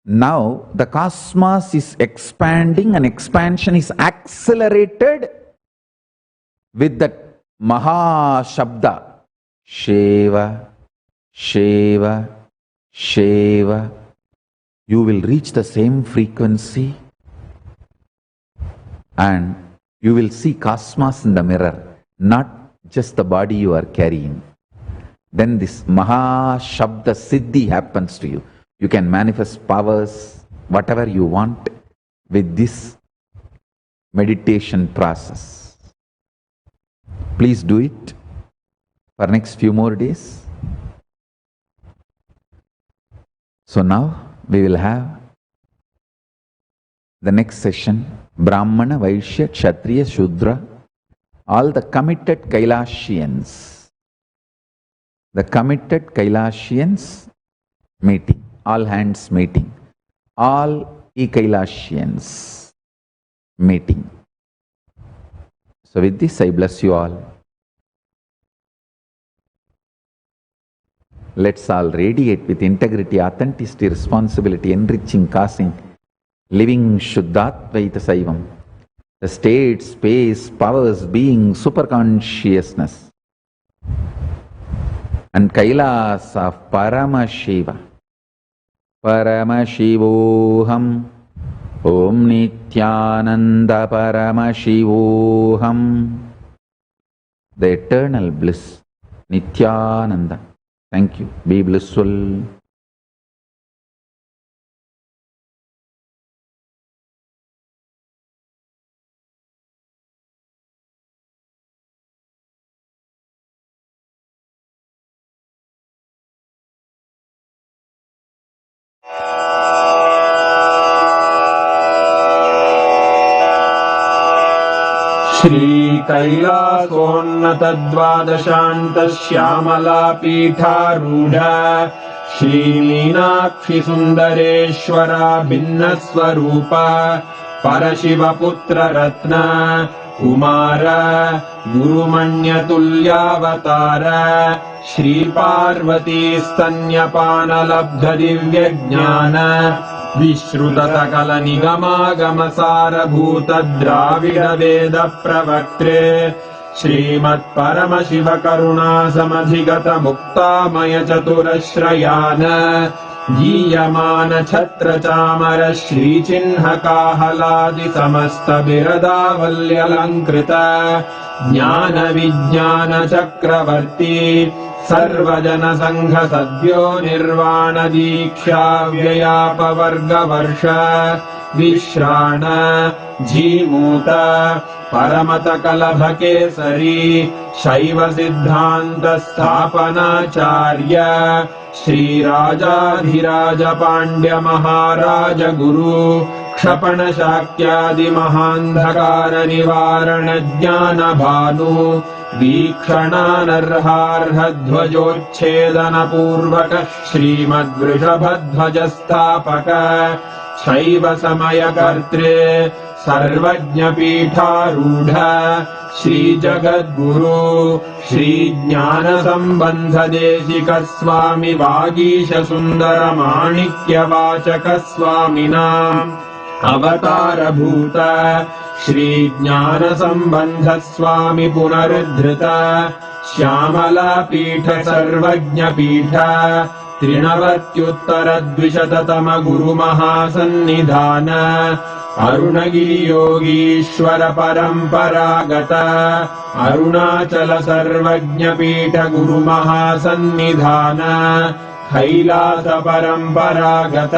now the cosmos is expanding and expansion is accelerated with that Maha Shabda. Sheva, Sheva, Sheva. You will reach the same frequency and you will see cosmos in the mirror, not just the body you are carrying. Then this Maha Shabda Siddhi happens to you. You can manifest powers, whatever you want, with this meditation process. Please do it for next few more days. So now we will have the next session, Brahmana, Vaishya, Kshatriya, Shudra, all the committed Kailashians. The committed Kailashians meeting, all hands meeting, all e-Kailashians meeting. So with this I bless you all. Let's all radiate with integrity, authenticity, responsibility, enriching, causing living Shuddhatvaita Saivam, the state, space, powers, being, superconsciousness, and Kailas of Paramashiva. Paramashivoham, Om Nithyananda Paramashivoham. The eternal bliss, Nithyananda. Thank you. Be blissful. श्रीकैलासोन्नतद्वादशान्तश्यामलापीठारूढ श्रीमीनाक्षिसुन्दरेश्वरा भिन्नस्वरूप परशिवपुत्ररत्न Kumar गुरुमण्यतुल्यावतार श्रीपार्वतीस्तन्यपानलब्धदिव्यज्ञान विश्रुतसकलनिगमागमसारभूतद्राविडवेदप्रवक्त्रे श्रीमत्परमशिवकरुणासमधिगतमुक्तामयचतुरश्रयान् गीयमानछत्रचामर श्रीचिह्नकाहलादिसमस्तबिरदावल्यलङ्कृत ज्ञानविज्ञानचक्रवर्ती सर्वजनसङ्घसद्यो निर्वाणदीक्षाव्ययापवर्गवर्ष विश्राण Jimuta परमतकलभकेसरी शैवसिद्धान्तस्थापनाचार्य श्रीराजाधिराजपाण्ड्यमहाराज गुरु क्षपणशाक्यादिमहान्धकारनिवारणज्ञानभानु वीक्षणानर्हार्हध्वजोच्छेदनपूर्वक श्रीमद्वृषभध्वजस्थापक शैवसमयकर्त्रे सर्वज्ञपीठारूढ श्रीजगद्गुरु श्रीज्ञानसम्बन्धदेशिकस्वामि वागीशसुन्दरमाणिक्यवाचकस्वामिनाम् अवतारभूत श्रीज्ञानसम्बन्धस्वामि पुनरुद्धृत श्यामलापीठ सर्वज्ञपीठ त्रिनवत्युत्तरद्विशततम गुरुमहासन्निधान अरुणगिरियोगीश्वर परम्परागत अरुणाचल सर्वज्ञपीठ गुरुमहासन्निधान कैलास परम्परागत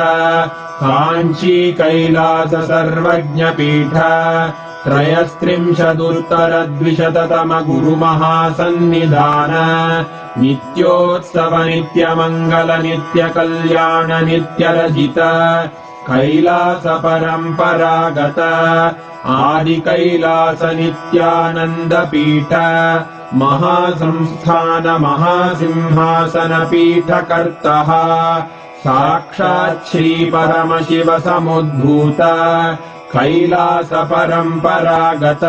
काञ्ची कैलास सर्वज्ञपीठ त्रयस्त्रिंशदुत्तरद्विशततम गुरुमहासन्निधान नित्योत्सव नित्यमङ्गल नित्यकल्याण नित्यरजित कैलास परम्परागत आदिकैलास नित्यानन्दपीठ महासंस्थान महासिंहासनपीठकर्तः साक्षात् श्रीपरमशिव समुद्भूत कैलास परम्परागत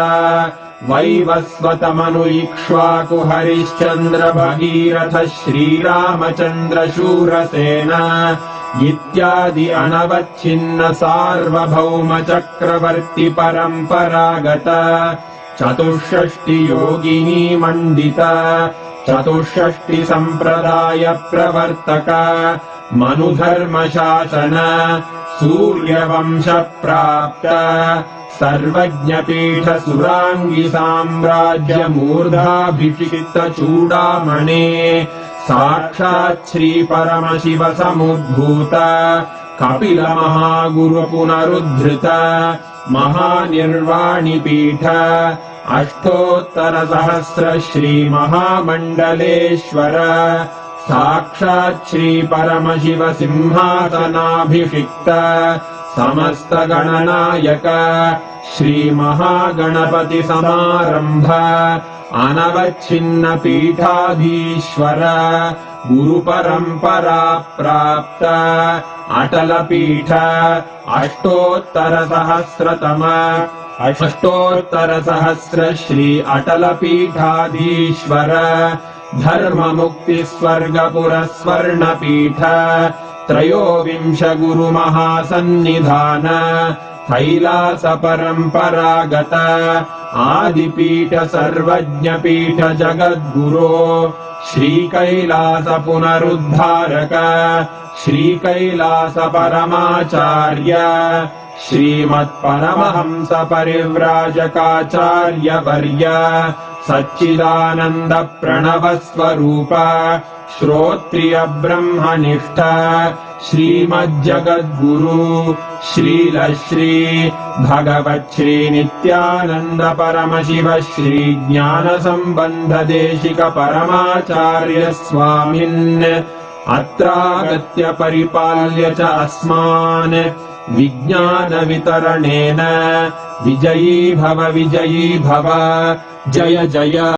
वैवस्वतमनुइक्ष्वाकु हरिश्चन्द्र भगीरथ श्रीरामचन्द्र शूरसेन इत्यादि अनवच्छिन्न सार्वभौम चक्रवर्ति परम्परागत चतुष्षष्टि योगिनी मण्डित चतुष्षष्टि सम्प्रदाय प्रवर्तक मनुधर्मशासन सूर्यवंश प्राप्त सर्वज्ञपीठ सुराङ्गी साम्राज्य मूर्धाभिषिक्त चूडामणे साक्षात् श्री परमशिव समुद्भूत कपिल महागुरु पुनरुद्धृत महानिर्वाणिपीठ अष्टोत्तर सहस्र श्री महामण्डलेश्वर साक्षात् श्री परमशिव सिंहासनाभिषिक्त समस्त गणनायक श्री महागणपति समारंभ अनवच्छिन्न पीठाधीश्वर गुरु परंपरा प्राप्त अटल पीठ अष्टोत्तर सहस्र श्री अटल पीठाधीश्वर धर्म मुक्ति स्वर्गपुर स्वर्ण पीठ त्रयोविंश गुरुमहासन्निधान कैलास परम्परागत आदिपीठ सर्वज्ञपीठ जगद्गुरो श्रीकैलास पुनरुद्धारक श्रीकैलास परमाचार्य श्रीमत्परमहंस परिव्राजकाचार्यवर्य सच्चिदानन्द प्रणव स्वरूप श्रोत्रिय ब्रह्मनिष्ठ श्रीमज्जगद्गुरु श्रील श्री भगवत् श्री नित्यानंद परमशिव श्री ज्ञान संबंध देशिक परमाचार्य स्वामिन् अत्रागत्य परिपाल्य च अस्मान् विज्ञान वितरणेन विजयी भव जय जय।